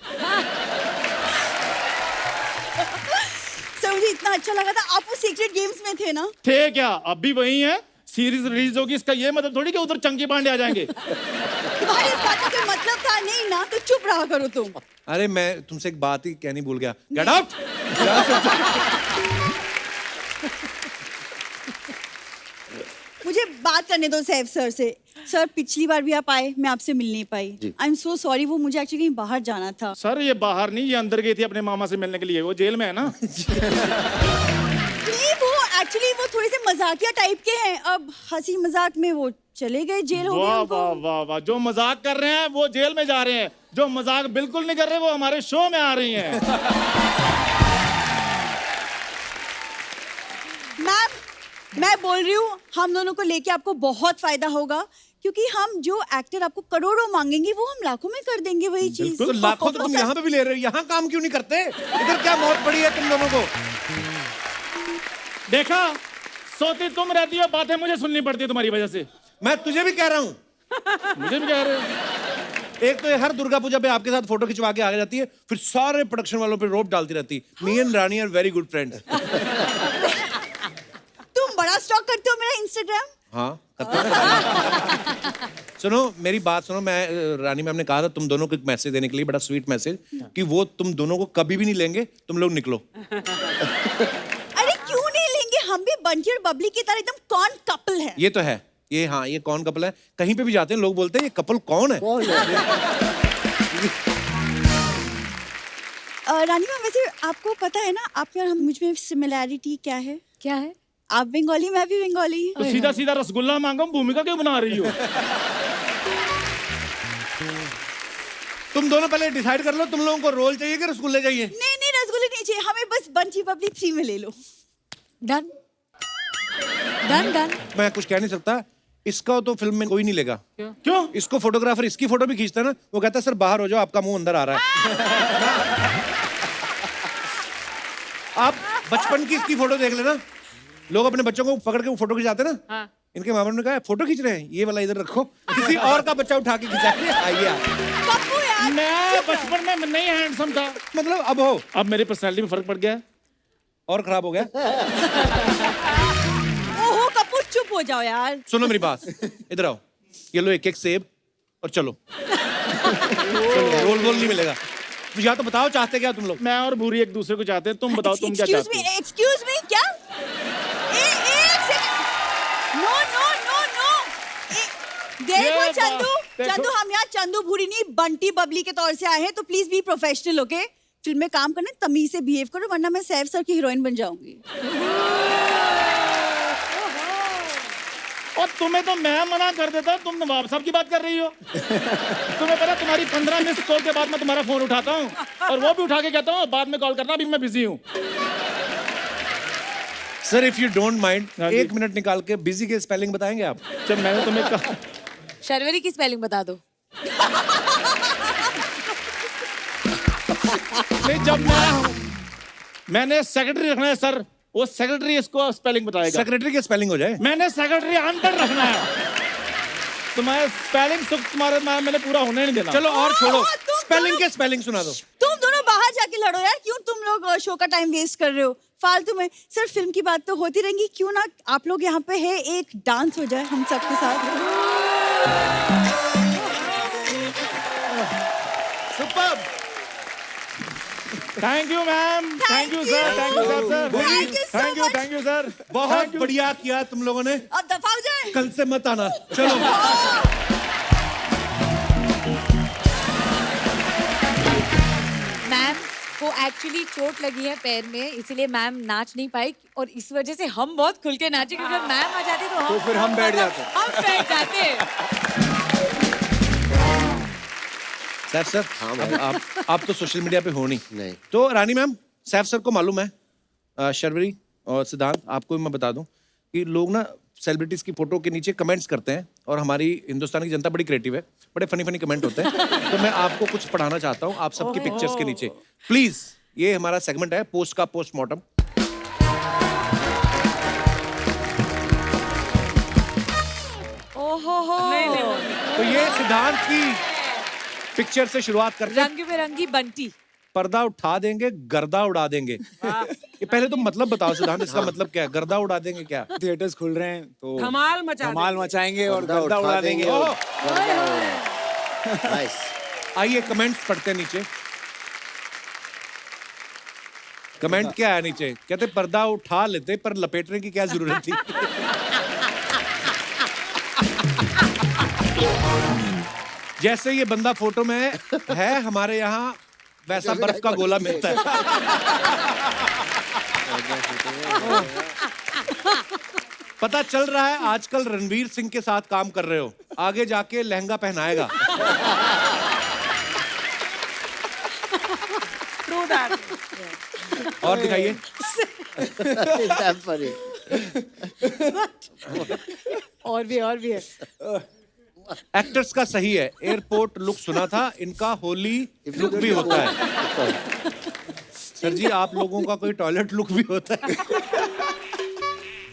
सर मुझे इतना अच्छा लगा था। आप वो सीक्रेट गेम्स में थे ना? थे क्या? अब भी वही है। सीरीज रिलीज होगी, इसका ये मतलब थोड़ी कि उधर चंकी पांडे आ जाएंगे। तुम्हारी इस बात का कोई मतलब था नहीं ना, तो चुप रहा करो तुम। अरे मैं तुमसे एक बात ही कहनी भूल गया। Get out. मुझे बात करने दो सैफ सर से। सर पिछली बार भी आप आए, मैं आपसे मिल नहीं पाई। I am so sorry. वो मुझे एक्चुअली कहीं बाहर जाना था। सर ये बाहर नहीं, ये अंदर गई थी अपने मामा से मिलने के लिए। वो जेल में है ना। नहीं वो एक्चुअली वो थोड़े से मजाकिया टाइप के हैं। अब हंसी मजाक में वो चले गए, जेल हो गया वाह उनको। वाह वाह वाह। जो मजाक कर रहे हैं वो जेल में जा रहे हैं, जो मजाक बिल्कुल नहीं कर रहे वो हमारे शो में आ रही हैं। मैम मैं बोल रही हूँ हम दोनों को लेके आपको बहुत फायदा होगा, क्योंकि हम जो एक्टर आपको करोड़ों मांगेंगे वो हम लाखों में कर देंगे वही चीज। तो लाखों तो तुम यहाँ पे भी ले रहे हो, यहाँ काम क्यों नहीं करते? इधर क्या मौत पड़ी है तुम दोनों को? देखा, सोती तुम रहती हो, बातें मुझे सुननी पड़ती है तुम्हारी वजह से। मैं तुझे भी कह रहा हूँ। मुझे भी कह रहे हो। एक तो ये हर दुर्गा पूजा पे आपके साथ फोटो खिंचवा के आ जाती है, फिर सारे प्रोडक्शन वालों पे रोप डालती रहती है। Me and Rani are very good friends. तुम बड़ा स्टॉक करते हो मेरा इंस्टाग्राम। हाँ करते हैं। सुनो मेरी बात सुनो। मैं रानी मैम ने कहा था तुम दोनों को एक मैसेज देने के लिए, बड़ा स्वीट मैसेज, कि वो तुम दोनों को कभी भी नहीं लेंगे, तुम लोग निकलो। अरे क्यों नहीं लेंगे? हम भी बंटी और बबली की तरह एकदम कौन कपल है। ये तो है, ये हाँ ये कौन कपल है। कहीं पे भी जाते हैं लोग बोलते हैं ये कपल कौन है। रानी मैम वैसे आपको पता है ना आप और हम मुझ में सिमिलैरिटी क्या है? क्या है? आप बंगाली, मैं भी बंगाली। तो सीधा सीधा रसगुल्ला मांगो, भूमिका क्यों बना रही हो? तुम दोनों पहले डिसाइड कर लो तुम लोगों को रोल चाहिए कि रसगुल्ले चाहिए। नहीं नहीं रसगुल्ले नहीं चाहिए हमें, बस बंटी बबली 3 में ले लो। Done done done. मैं कुछ कह नहीं सकता। इसका तो फिल्म में कोई नहीं लेगा। क्यों? इसको फोटोग्राफर इसकी फोटो भी खींचता है ना, वो कहता है सर बाहर हो जाओ आपका मुंह अंदर आ रहा है। आप बचपन की इसकी फोटो देख लेना। लोग अपने बच्चों को पकड़ के फोटो खिंचाते ना। हाँ। इनके मामा ने कहा फोटो खींच रहे हैं, ये वाला इधर रखो, किसी और का बच्चा उठा के खिंचाएंगे। आइए आप। पप्पू यार मैं बचपन में नहीं हैंडसम था, मतलब अब हो, अब मेरी पर्सनालिटी में फर्क पड़ गया और खराब हो गया। ओहो कपूर चुप हो जाओ यार। सुनो मेरी बात, इधर आओ, ये लो एक एक सेब और चलो। चलो रोल वोल नहीं मिलेगा। या तो बताओ चाहते क्या तुम लोग? मैं और भूरी एक दूसरे को चाहते हैं, तुम बताओ तुम क्या चाहते हो? एक्सक्यूज मी क्या? एक second. No no no no. देखो चंदू हम यहाँ चंदू भूरी नहीं बंटी बबली के तौर से आए हैं, तो please be professional okay. Film में काम करना तमीज से बिहेव करो, वरना मैं सैफ सर की हीरोइन बन जाऊंगी। और तुम्हें तो मैं मना कर देता, तुम नवाब साहब की बात कर रही हो। तुम्हें पता तुम्हारी 15 मिस कॉल के बाद मैं तुम्हारा फोन उठाता हूँ और वो भी उठा के कहता हूँ बाद में कॉल करना, अभी मैं बिजी हूँ। Sir if you don't mind 1 minute निकाल के बिजी के स्पेलिंग बताएंगे आप? जब मैंने तुम्हें कहा शर्वरी की स्पेलिंग बता दो। नहीं जब मैं हूँ, मैंने सेक्रेटरी रखना है सर, वो सेक्रेटरी इसको स्पेलिंग बताएगा। सेक्रेटरी की स्पेलिंग हो जाए। मैंने सेक्रेटरी अंदर रखना है, तुम्हारे स्पेलिंग सुख तुम्हारे मैंने पूरा होने नहीं देना। चलो और छोड़ो, स्पेलिंग के स्पेलिंग सुना दो। तुम दोनों बाहर जाके लड़ो यार, क्यों तुम लोग शो का टाइम वेस्ट कर रहे हो फालतू में। सर फिल्म की बात तो होती रहेंगी, क्यों ना आप लोग यहाँ पे है एक डांस हो जाए हम सबके साथ। Super, thank you ma'am, thank you sir, thank you sir, thank you sir. बहुत बढ़िया किया तुम लोगों ने। अब दफा हो जाए, कल से मत आना। चलो मैम वो एक्चुअली चोट लगी है पैर में, इसीलिए मैम नाच नहीं पाई और इस वजह से हम बहुत खुल के नाचे क्योंकि जब मैम आ जाती तो फिर हम बैठ जाते। हम बैठ जाते। सैफ सर, हाँ अब आप तो सोशल मीडिया पे हो नहीं। तो रानी मैम, सैफ सर को मालूम है, शर्वरी और सिद्धांत, आपको भी मैं बता दूं कि लोग ना सेलिब्रिटीज की फोटो के नीचे कमेंट्स करते हैं और हमारी हिंदुस्तान की जनता बड़ी क्रिएटिव है, बड़े फनी फनी कमेंट होते हैं। तो मैं आपको कुछ पढ़ाना चाहता हूँ आप सबकी पिक्चर्स के नीचे, प्लीज। ये हमारा सेगमेंट है पोस्ट का पोस्टमार्टम। तो ये सिद्धांत की पिक्चर से शुरुआत करते हैं। रंग बिरंगी बंटी। पर्दा उठा देंगे, गर्दा उड़ा देंगे। ये पहले तो मतलब बताओ सिद्धांत, इसका मतलब क्या है? गर्दा उड़ा देंगे क्या? थिएटर्स खुल रहे हैं तो धमाल मचाएंगे और गर्दा उड़ा देंगे। नाइस। आइए कमेंट्स पढ़ते हैं नीचे। कमेंट क्या है नीचे? कहते पर्दा उठा लेते पर लपेटने की क्या जरूरत थी? जैसे ये बंदा फोटो में है, हमारे यहाँ वैसा बर्फ का गोला मिलता है। पता चल रहा है आजकल रणवीर सिंह के साथ काम कर रहे हो, आगे जाके लहंगा पहनाएगा। और दिखाइए। और भी है। एक्टर्स का सही है, एयरपोर्ट लुक सुना था, इनका होली लुक भी होता है। सर जी, आप लोगों का कोई टॉयलेट लुक भी होता है?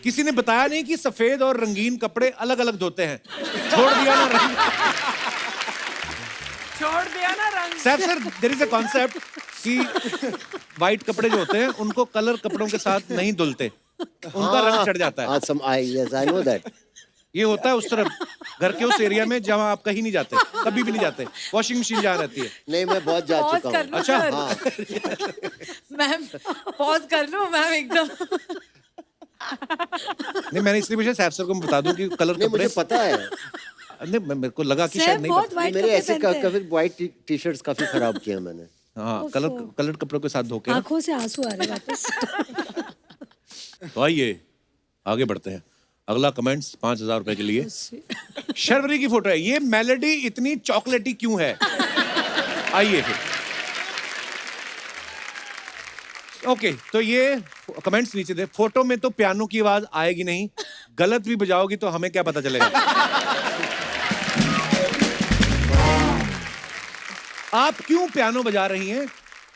किसी ने बताया नहीं कि सफेद और रंगीन कपड़े अलग अलग धोते हैं। छोड़ दिया ना रंग। Sir there is a concept कि व्हाइट कपड़े जो होते हैं उनको कलर कपड़ों के साथ नहीं धुलते, उनका रंग चढ़ जाता है। Yes, I know that. ये होता है उस तरफ घर के उस एरिया में जहां आप कहीं नहीं जाते, कभी भी नहीं जाते। वॉशिंग मशीन जहाँ रहती है। नहीं, मैं बहुत जा चुका हूँ। अच्छा, मैम पॉज कर लो मैम एकदम। नहीं, मैंने इसलिए मुझे सैफ सर को बता दूं कि कलर नहीं, कपड़े मुझे पता है। नहीं, मेरे को लगा कि शायद नहीं पता। मेरे ऐसे काफी व्हाइट टी शर्ट्स काफी खराब किया मैंने। हाँ, कलर कपड़ों के साथ धोके। आंखों से आंसू आ रहे वापस। तो आइए आगे बढ़ते हैं। अगला कमेंट्स 5,000 रुपए के लिए। शर्वरी की फोटो है। ये मेलोडी इतनी चॉकलेटी क्यों है? आइए फिर। ओके, तो ये कमेंट्स नीचे दे। फोटो में तो पियानो की आवाज आएगी नहीं, गलत भी बजाओगी तो हमें क्या पता चलेगा? आप क्यों पियानो बजा रही हैं?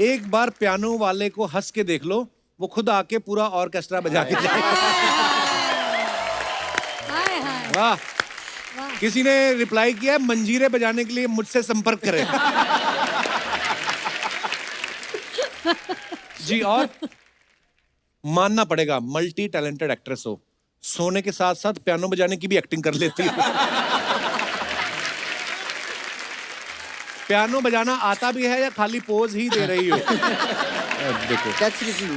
एक बार पियानो वाले को हंस के देख लो, वो खुद आके पूरा ऑर्केस्ट्रा बजा के जाएगा। वाह, किसी ने रिप्लाई किया, मंजीरे बजाने के लिए मुझसे संपर्क करें। जी, और मानना पड़ेगा मल्टी टैलेंटेड एक्ट्रेस हो, सोने के साथ साथ पियानो बजाने की भी एक्टिंग कर लेती है। पियानो बजाना आता भी है या खाली पोज ही दे रही हो? देखो,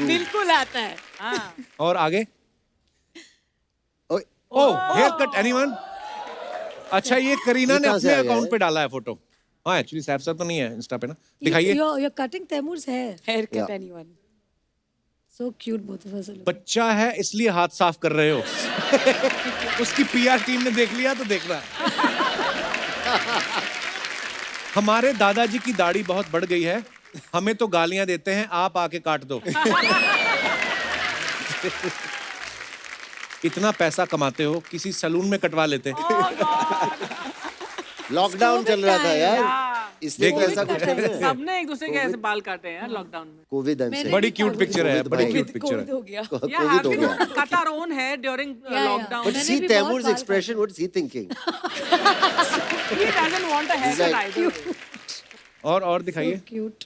बिल्कुल आता है। हाँ। और आगे। ओह, हेयर कट एनीवन? अच्छा, ये करीना ने अपने अकाउंट पे डाला है फोटो। हाँ, एक्चुअली सैफ सर तो नहीं है इंस्टा पे ना। दिखाइए। You're cutting Taimur's hair. Haircut anyone. So cute both of us. बच्चा है इसलिए हाथ साफ कर रहे हो। उसकी पीआर टीम ने देख लिया तो देख रहा है। हमारे दादाजी की दाढ़ी बहुत बढ़ गई है, हमें तो गालियां देते हैं, आप आके काट दो। इतना पैसा कमाते हो, किसी सैलून में कटवा लेते। लॉकडाउन चल रहा था यार, इसलिए ऐसा कुछ नहीं है। सबने एक दूसरे के ऐसे बाल काटे हैं लॉकडाउन में। कोविड बड़ी क्यूट पिक्चर है, बड़ी क्यूट पिक्चर है। Yeah, having cut our own hair during lockdown. But see Taimur's expression, what is he thinking? He doesn't want a haircut either. और दिखाइए। Cute.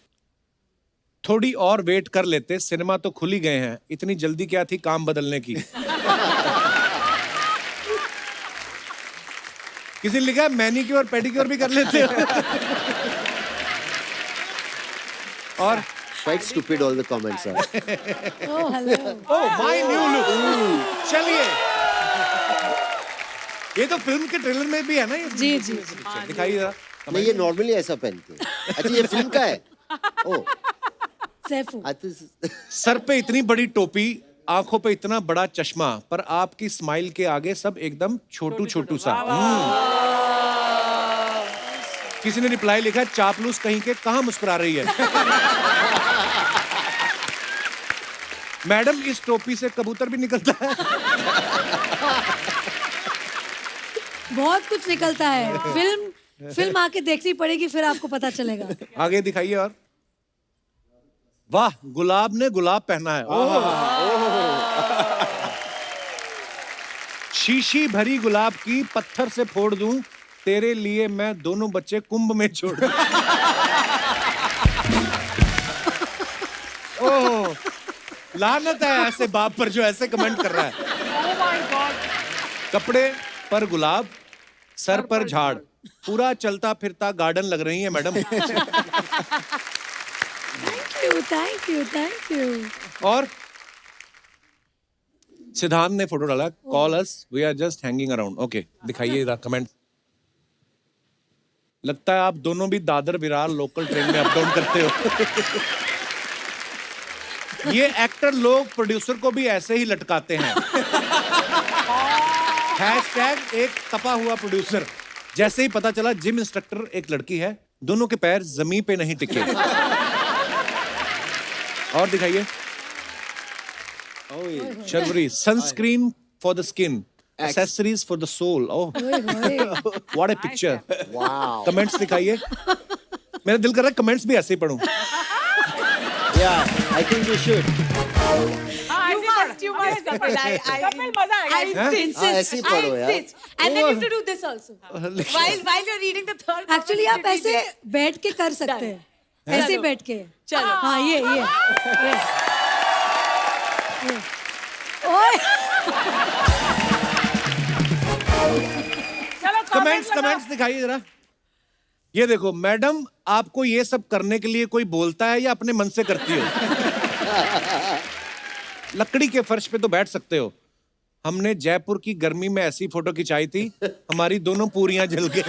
थोड़ी और वेट कर लेते, सिनेमा तो खुल ही गए हैं, इतनी जल्दी क्या थी काम बदलने की? किसी ने लिखा मैनिक्योर पेडिक्योर भी कर लेते हो। और Quite stupid all the comments are. Oh, hello. Oh, my new look. चलिए, ये तो फिल्म के ट्रेलर में भी है ना ये? जी जी। दिखाइए जरा। नहीं, ये नॉर्मली ऐसा पहनते हैं। अच्छा, ये फिल्म का है? ओह, I think- सर पे इतनी बड़ी टोपी, आंखों पे इतना बड़ा चश्मा, पर आपकी स्माइल के आगे सब एकदम छोटू छोटू सा। किसी ने रिप्लाई लिखा, चापलूस कहीं के, कहां मुस्कुरा रही है। मैडम इस टोपी से कबूतर भी निकलता है। बहुत कुछ निकलता है। फिल्म आके देखनी पड़ेगी, फिर आपको पता चलेगा। आगे दिखाइए। और वाह, गुलाब ने गुलाब पहना है। शीशी भरी गुलाब की पत्थर से फोड़ दूं, तेरे लिए मैं दोनों बच्चे कुंभ में छोड़ दूं। ओह, लानत है ऐसे बाप पर जो ऐसे कमेंट कर रहा है। कपड़े पर गुलाब, सर पर झाड़, पूरा चलता फिरता गार्डन लग रही है मैडम। Thank you. और सिद्धांत ने फोटो डाला, call us, we are just hanging around. Okay, दिखाइए इधर कमेंट। लगता है आप दोनों भी दादर विरार लोकल ट्रेन में अप डाउन करते हो। ये एक्टर लोग प्रोड्यूसर को भी ऐसे ही लटकाते हैं। हैशटैग एक तपा हुआ प्रोड्यूसर। जैसे ही पता चला जिम इंस्ट्रक्टर एक लड़की है, दोनों के पैर जमीन पे नहीं टिके। और दिखाइए। Sharvari, sunscreen for the skin, accessories for the soul. Oh, what a picture. Wow. Comments दिखाइए। मेरा दिल कर रहा है कमेंट्स भी ऐसे ही पढूं। Yeah, I think you should. You must. Kapil, I insist. ऐसे ही पढ़ो यार। And then you have to do this also. While you're reading the third. Actually आप ऐसे बैठ के कर सकते हैं, ऐसे ही बैठ के। चलो। हाँ, ये। ओए, कमेंट्स दिखाइए जरा। ये देखो मैडम, आपको ये सब करने के लिए कोई बोलता है या अपने मन से करती हो? लकड़ी के फर्श पे तो बैठ सकते हो। हमने जयपुर की गर्मी में ऐसी फोटो खिंचाई थी, हमारी दोनों पूरियां जल गई।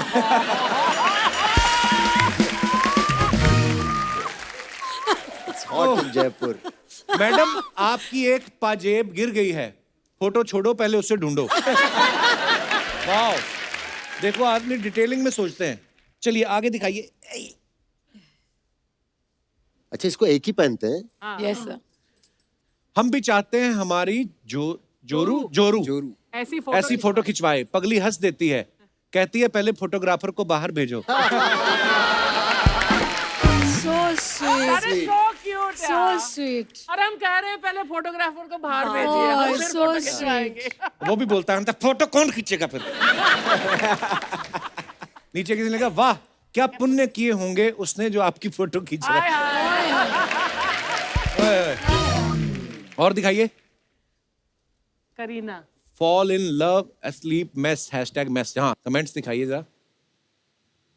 Hot in Jaipur. मैडम, आपकी एक पाजेब गिर गई है, फोटो छोड़ो, पहले उसे ढूंढो। वाओ, देखो आदमी डिटेलिंग में सोचते हैं। चलिए आगे दिखाइए। अच्छा, इसको एक ही पहनते हैं? Yes sir. हम भी चाहते हैं हमारी जोरू ऐसी फोटो खिंचवाए। पगली हंस देती है, कहती है पहले फोटोग्राफर को बाहर भेजो। so sweet. So sweet. और हम कह रहे हैं पहले फोटोग्राफर को बाहर Oh, भेजिए, हम फिर so फोटो खिंचवाएंगे। वो भी बोलता है फोटो कौन खींचेगा फिर। नीचे किसी ने कहा, वाह क्या पुण्य किए होंगे उसने जो आपकी फोटो खींच रहा है। और दिखाइए। Kareena, fall in love asleep mess #mess। हाँ, कमेंट्स दिखाइए जरा।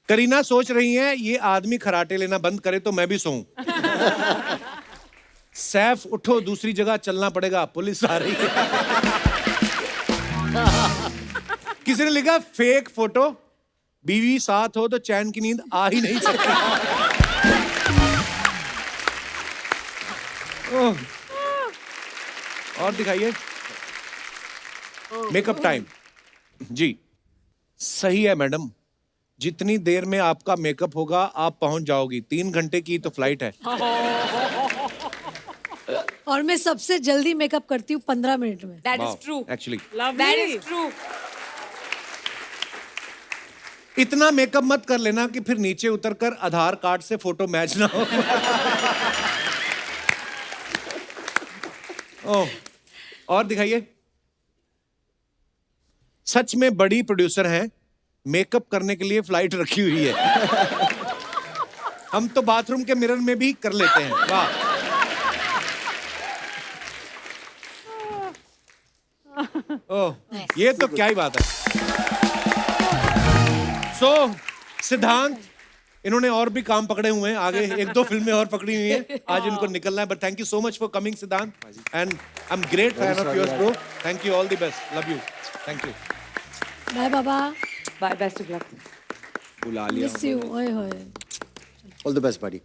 करीना सोच रही हैं ये आदमी खराटे लेना बंद करे तो मैं भी सोऊं। सैफ उठो, दूसरी जगह चलना पड़ेगा, पुलिस आ रही है। किसी ने लिखा, फेक फोटो, बीवी साथ हो तो चैन की नींद आ ही नहीं सकती। ओह। और दिखाइए। Makeup time. जी सही है मैडम, जितनी देर में आपका मेकअप होगा आप पहुंच जाओगी। 3 घंटे की तो फ्लाइट है। और मैं सबसे जल्दी मेकअप करती हूँ 15 मिनट में। That is true. Actually That is true. इतना मेकअप मत कर लेना कि फिर नीचे उतरकर आधार कार्ड से फोटो मैच ना हो। ओह, और दिखाइए। सच में बड़ी प्रोड्यूसर हैं, मेकअप करने के लिए फ्लाइट रखी हुई है। हम तो बाथरूम के मिरर में भी कर लेते हैं। वाह। ओह, ये तो क्या ही बात है। सिद्धांत, इन्होंने और भी काम पकड़े हुए हैं, आगे 1-2 फिल्में और पकड़ी हुई हैं। आज इनको निकलना है, but thank you so much for coming Siddhant, and I am great fan of yours bro. Thank you, all the best, love you, thank you. Bye बाबा। Bye. Best of luck. बुला लिया। Miss you. ओए होए। All the best, buddy.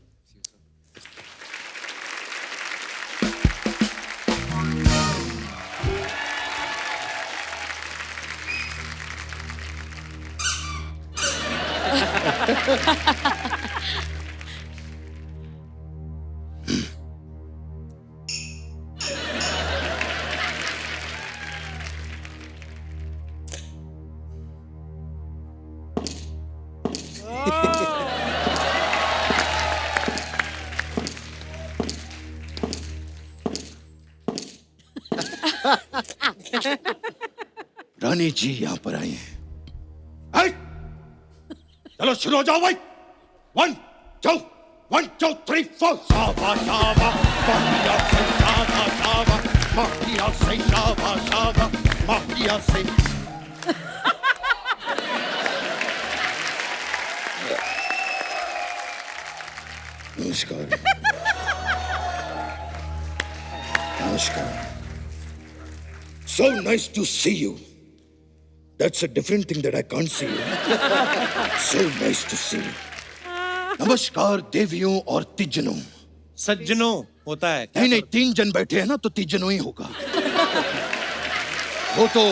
रानी जी यहाँ पर आई हैं। चलो शुरू हो जाओ भाई। 1 2 1 2 3 4 शाबा शाबा माफिया से शाबा शाबा माफिया से शाबा शाबा माफिया से। नमस्कार। नमस्कार। So nice to see you. That's a different thing that I can't see you. So nice to see you. नमस्कार देवियों और तिजनों। सज्जनों होता है। नहीं नहीं, 3 जन बैठे हैं ना तो तिजनों ही होगा। वो तो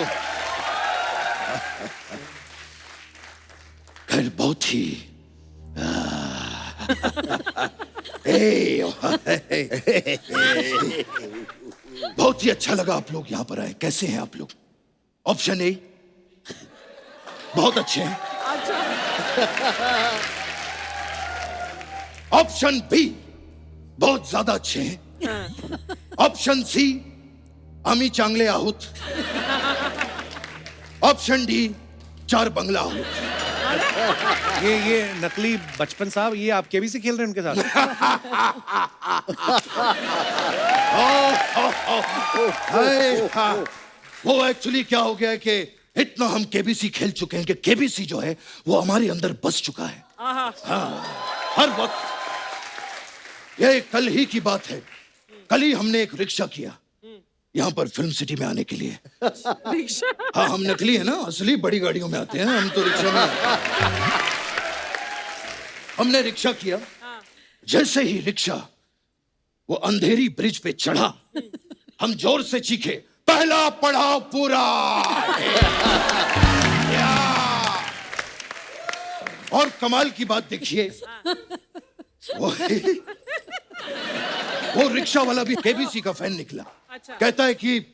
खैर बहुत ही बहुत ही अच्छा लगा आप लोग यहाँ पर आए। कैसे हैं आप लोग? ऑप्शन ए बहुत अच्छे हैं। ऑप्शन बी बहुत ज्यादा अच्छे हैं। ऑप्शन सी आम्ही चांगले आहोत। ऑप्शन डी 4 बंगला आहोत। ये नकली बचपन साहब, ये आप केबीसी खेल रहे हैं उनके साथ? वो एक्चुअली क्या हो गया है कि इतना हम केबीसी खेल चुके हैं कि केबीसी जो है वो हमारे अंदर बस चुका है। हाँ, हर वक्त। ये कल ही की बात है। कल ही हमने एक रिक्शा किया यहाँ पर फिल्म सिटी में आने के लिए। हाँ, हम नकली है ना, असली बड़ी गाड़ियों में आते हैं हम तो रिक्शा में। हमने रिक्शा किया। जैसे ही रिक्शा वो अंधेरी ब्रिज पे चढ़ा, हम जोर से चीखे, पहला पड़ाव पूरा। और कमाल की बात देखिए, वो रिक्शा वाला भी केबीसी का फैन निकला। कहता है कि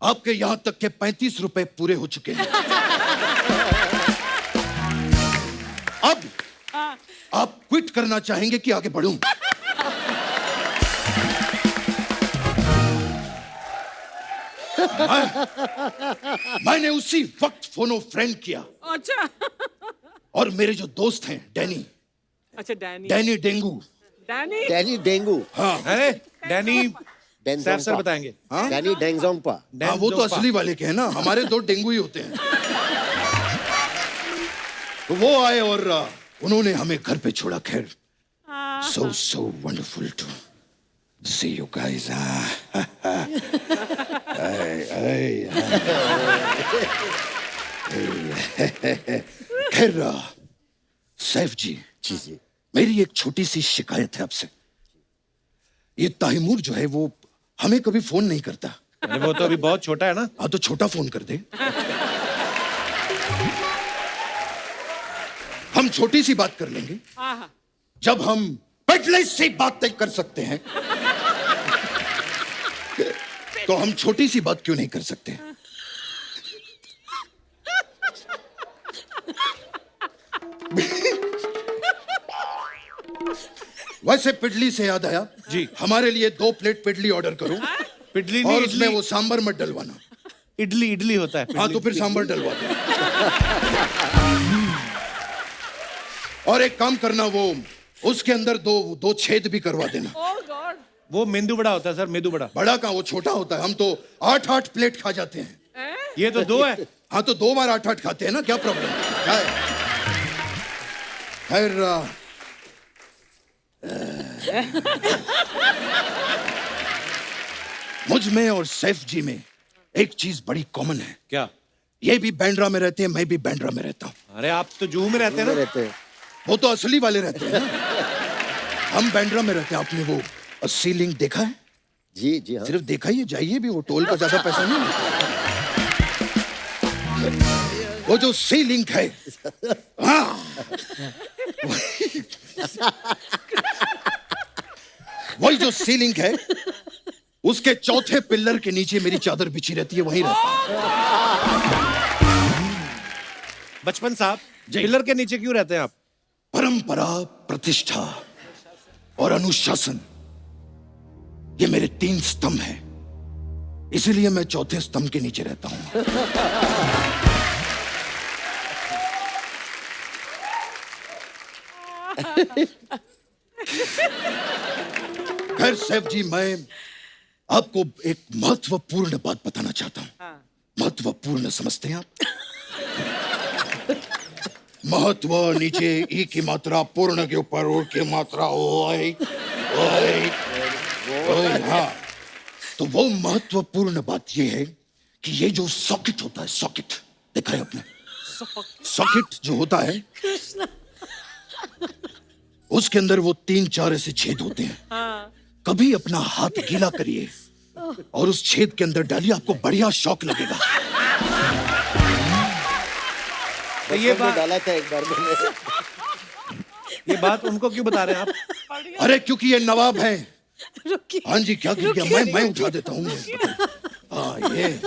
आपके यहां तक के 35 रुपए पूरे हो चुके हैं। अब आप क्विट करना चाहेंगे कि आगे बढ़ूं? मैंने उसी वक्त फोनो फ्रेंड किया। अच्छा। और मेरे जो दोस्त हैं डैनी। अच्छा, डैनी डेंगू। Danny dengue. हाँ, अरे डैनी सर बताएंगे। हाँ? डैनी डेंगजोंगपा। हाँ, वो तो असली वाले के हैं ना, हमारे 2 डेंगू ही होते हैं। तो वो आए और उन्होंने हमें घर पे छोड़ा। खैर, so wonderful to see you guys. खैर सैफ जी, मेरी एक छोटी सी शिकायत है आपसे। ये ताहिमुर जो है वो हमें कभी फोन नहीं करता। अरे वो तो अभी बहुत छोटा है ना। हाँ, तो छोटा फोन कर दे। हम छोटी सी बात कर लेंगे। जब हम पटले से बात तय कर सकते हैं तो हम छोटी सी बात क्यों नहीं कर सकते? वैसे पिडली से याद आया जी, हमारे लिए 2 प्लेट पिडली ऑर्डर करो। पिडली और उसमें वो सांबर मत डलवाना। इडली होता है। हाँ, तो फिर सांबर डलवा दो। और एक काम करना, वो उसके अंदर 2 छेद भी करवा देना। वो मेंदू बड़ा होता है सर, मेंदू बड़ा। बड़ा का वो छोटा होता है। हम तो 8 प्लेट खा जाते हैं। ये तो 2 है। हाँ, तो 2 बार 8 खाते हैं ना, क्या प्रॉब्लम है? खैर मुझ में और सैफ जी में एक चीज बड़ी कॉमन है। क्या? ये भी बैंड्रा में रहते हैं, मैं भी बैंड्रा में रहता हूँ। अरे आप तो जूहू में रहते हैं ना। वो तो असली वाले रहते हैं ना। हम बैंड्रा में रहते हैं। आपने वो अस्सी लिंक देखा है? जी जी हाँ। सिर्फ देखा ही है, जाइए भी, वो टोल का ज्यादा पैसा नहीं है। वो जो सी लिंक है, हाँ, वही जो सी लिंक है, उसके चौथे पिल्लर के नीचे मेरी चादर बिछी रहती है, वहीं रहता हूं। बचपन साहब, पिल्लर के नीचे क्यों रहते हैं आप? परंपरा, प्रतिष्ठा और अनुशासन, ये मेरे 3 स्तंभ हैं। इसीलिए मैं चौथे स्तंभ के नीचे रहता हूं। खैर सैफ जी, मैं आपको एक महत्वपूर्ण बात बताना चाहता हूं। महत्वपूर्ण समझते हैं आप? महत्व नीचे ई की मात्रा, पूर्ण के ऊपर ओ की मात्रा, ओए ओए ओए। हाँ, तो वो महत्वपूर्ण बात ये है कि ये जो सॉकेट होता है, सॉकेट देखा है आपने? सॉकेट जो होता है उसके अंदर वो 3-4 ऐसे छेद होते हैं। कभी अपना हाथ गीला करिए और उस छेद के अंदर डालिए, आपको बढ़िया शॉक लगेगा। तो ये बात डाला था एक बार मैंने। ये बात उनको क्यों बता रहे हैं आप? अरे क्योंकि ये नवाब है। हाँ जी, क्या मैं उठा देता हूँ। हाँ ये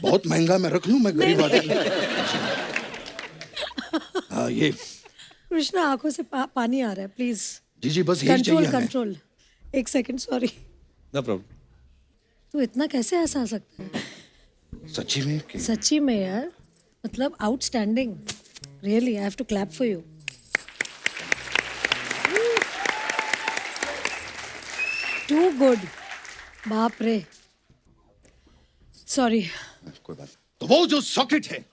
बहुत महंगा, मैं रख लूं, मैं गरीब आदमी। हाँ ये कृष्णा, आंखों से पानी आ रहा है, प्लीज। जी बस यही चाहिए हमें। कंट्रोल। एक सेकंड, सॉरी। No problem. तू इतना कैसे हंसा सकता है? सच्ची में? सच्ची में यार, मतलब outstanding, really, I have to clap for you. Too good, बाप रे, सॉरी। कोई बात। तो वो जो सॉकेट है,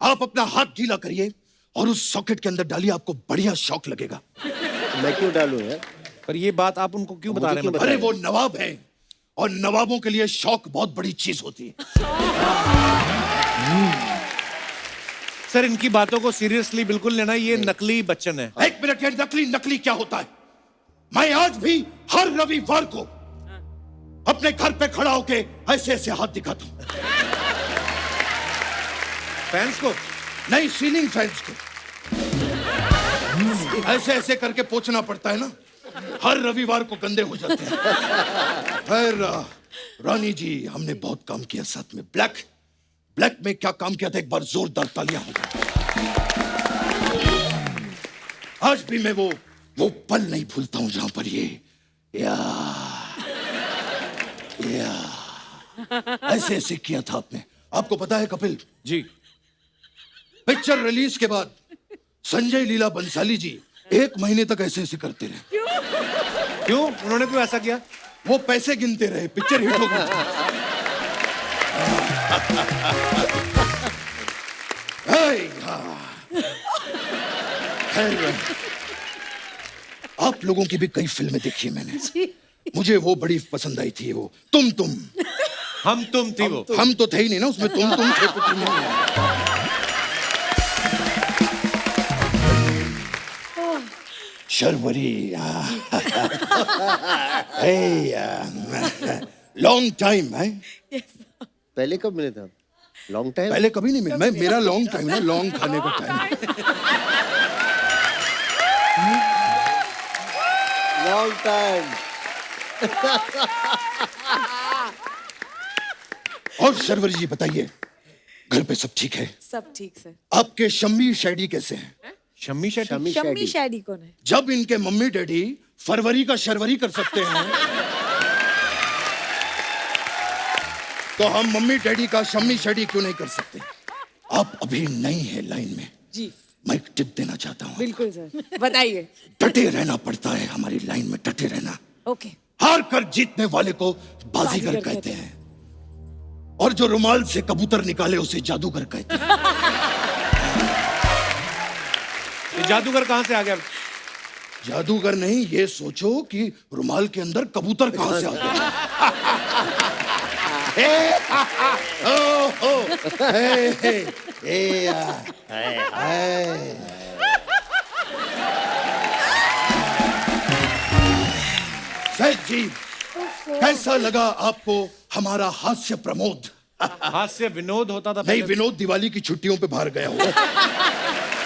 आप अपना हाथ गीला करिए और उस सॉकेट के अंदर डालिए, आपको बढ़िया शॉक लगेगा। मैं क्यों डालूं यार? पर ये बात आप उनको क्यों बता रहे हैं? अरे वो नवाब है और नवाबों के लिए शौक बहुत बड़ी चीज होती है। सर, इनकी बातों को सीरियसली बिल्कुल लेना, ये नकली बच्चन है। एक मिनट, ये नकली क्या होता है? मैं आज भी हर रविवार को अपने घर पे खड़ा होके ऐसे ऐसे हाथ दिखाता हूं। फैंस को नहीं, सीलिंग फैंस को ऐसे ऐसे करके पोंछना पड़ता है ना, हर रविवार को गंदे हो जाते हैं। खैर रानी जी, हमने बहुत काम किया साथ में। ब्लैक में क्या काम किया था, एक बार जोरदार तालियां हो जाए। आज भी मैं वो पल नहीं भूलता हूं जहां पर ये ऐसे ऐसे किया था आपने। आपको पता है कपिल जी, पिक्चर रिलीज के बाद संजय लीला बंसाली जी 1 महीने तक ऐसे ऐसे करते रहे। क्यों? उन्होंने क्यों ऐसा किया? वो पैसे गिनते रहे, पिक्चर हिट हो गई। आप लोगों की भी कई फिल्में देखी है मैंने, मुझे वो बड़ी पसंद आई थी। वो तुम हम तुम थी। वो हम तो थे ही नहीं ना उसमें, तुम थे तो तुम नहीं। शर्वरी, लॉन्ग टाइम है। पहले कब मिले थे आप? Long time? पहले कभी नहीं मिले। मैं, मेरा लॉन्ग टाइम है, लॉन्ग खाने का टाइम। Long time. और शर्वरी जी बताइए, घर पे सब ठीक है? सब ठीक सर। आपके शम्मी शैडी कैसे हैं? शम्मी शेट्टी? शम्मी शैडी कौन है? जब इनके मम्मी डैडी फरवरी का शर्वरी कर सकते हैं तो हम मम्मी डैडी का शम्मी शैडी क्यों नहीं कर सकते? आप अभी नई है लाइन में जी। मैं एक टिप देना चाहता हूँ। बिल्कुल सर, बताइए। डटे रहना पड़ता है हमारी लाइन में, डटे रहना। ओके। हार कर जीतने वाले को बाजीगर कहते हैं, और जो रुमाल से कबूतर निकाले उसे जादूगर कहते हैं। ये जादूगर कहां से आ गया? जादूगर नहीं, ये सोचो कि रुमाल के अंदर कबूतर कहां से आ गया। सैफ जी, कैसा लगा आपको हमारा हास्य प्रमोद? हास्य विनोद होता था नहीं, पहले। विनोद दिवाली की छुट्टियों पे बाहर गया हुआ।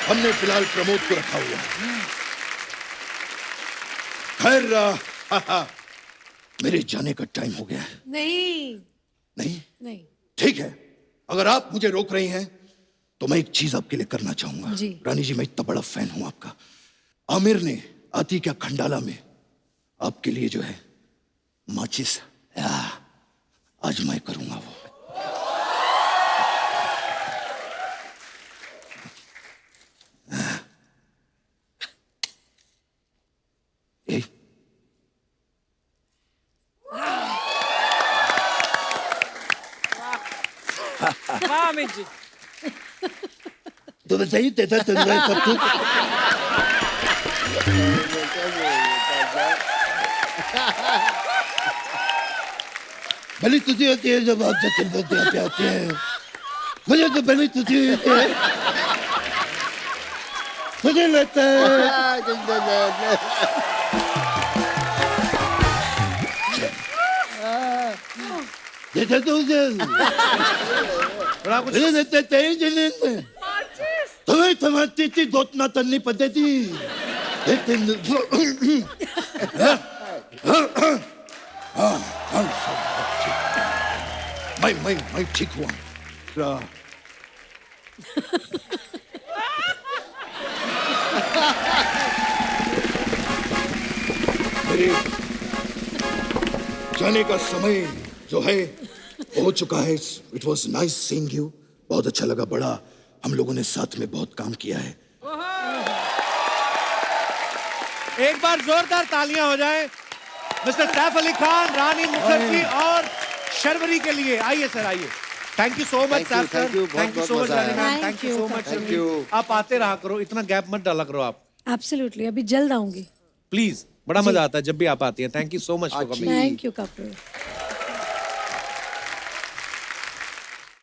हमने फिलहाल प्रमोद को रखा हुआ। खैर मेरे जाने का टाइम हो गया है। नहीं, ठीक है, अगर आप मुझे रोक रही हैं तो मैं एक चीज आपके लिए करना चाहूंगा। जी। रानी जी, मैं इतना बड़ा फैन हूं आपका। आमिर ने आती क्या खंडाला में आपके लिए जो है माचिस आज मैं करूंगा वो। ए, वाह अमित जी। तो बताइए देता तुमने सब कुछ। भले तुझे होती है जब आप जतिन बोलते आते हैं, मुझे तो भले तुझे होती है, मुझे लगता है देखा तो उसे मुझे लगता है तेरी जमीन तुम्हें समझती थी दोतना तलनी पद्धति मैं ठीक हुआ। मेरे जाने का समय जो है हो चुका है। It was nice seeing you, बहुत अच्छा लगा। बड़ा हम लोगों ने साथ में बहुत काम किया है। एक बार जोरदार तालियां हो जाए मिस्टर सैफ अली खान, रानी मुखर्जी और शर्वरी के लिए। आइए सर, आइए। Thank you so much Saif sir, thank you so much Rani ma'am, thank you so much. आप आते रहा करो, इतना गैप मत डाला करो आप। एब्सोल्युटली, अभी जल्द आऊंगी। प्लीज, बड़ा मजा आता है जब भी आप आती हैं। Thank you so much for coming. Thank you Kapil.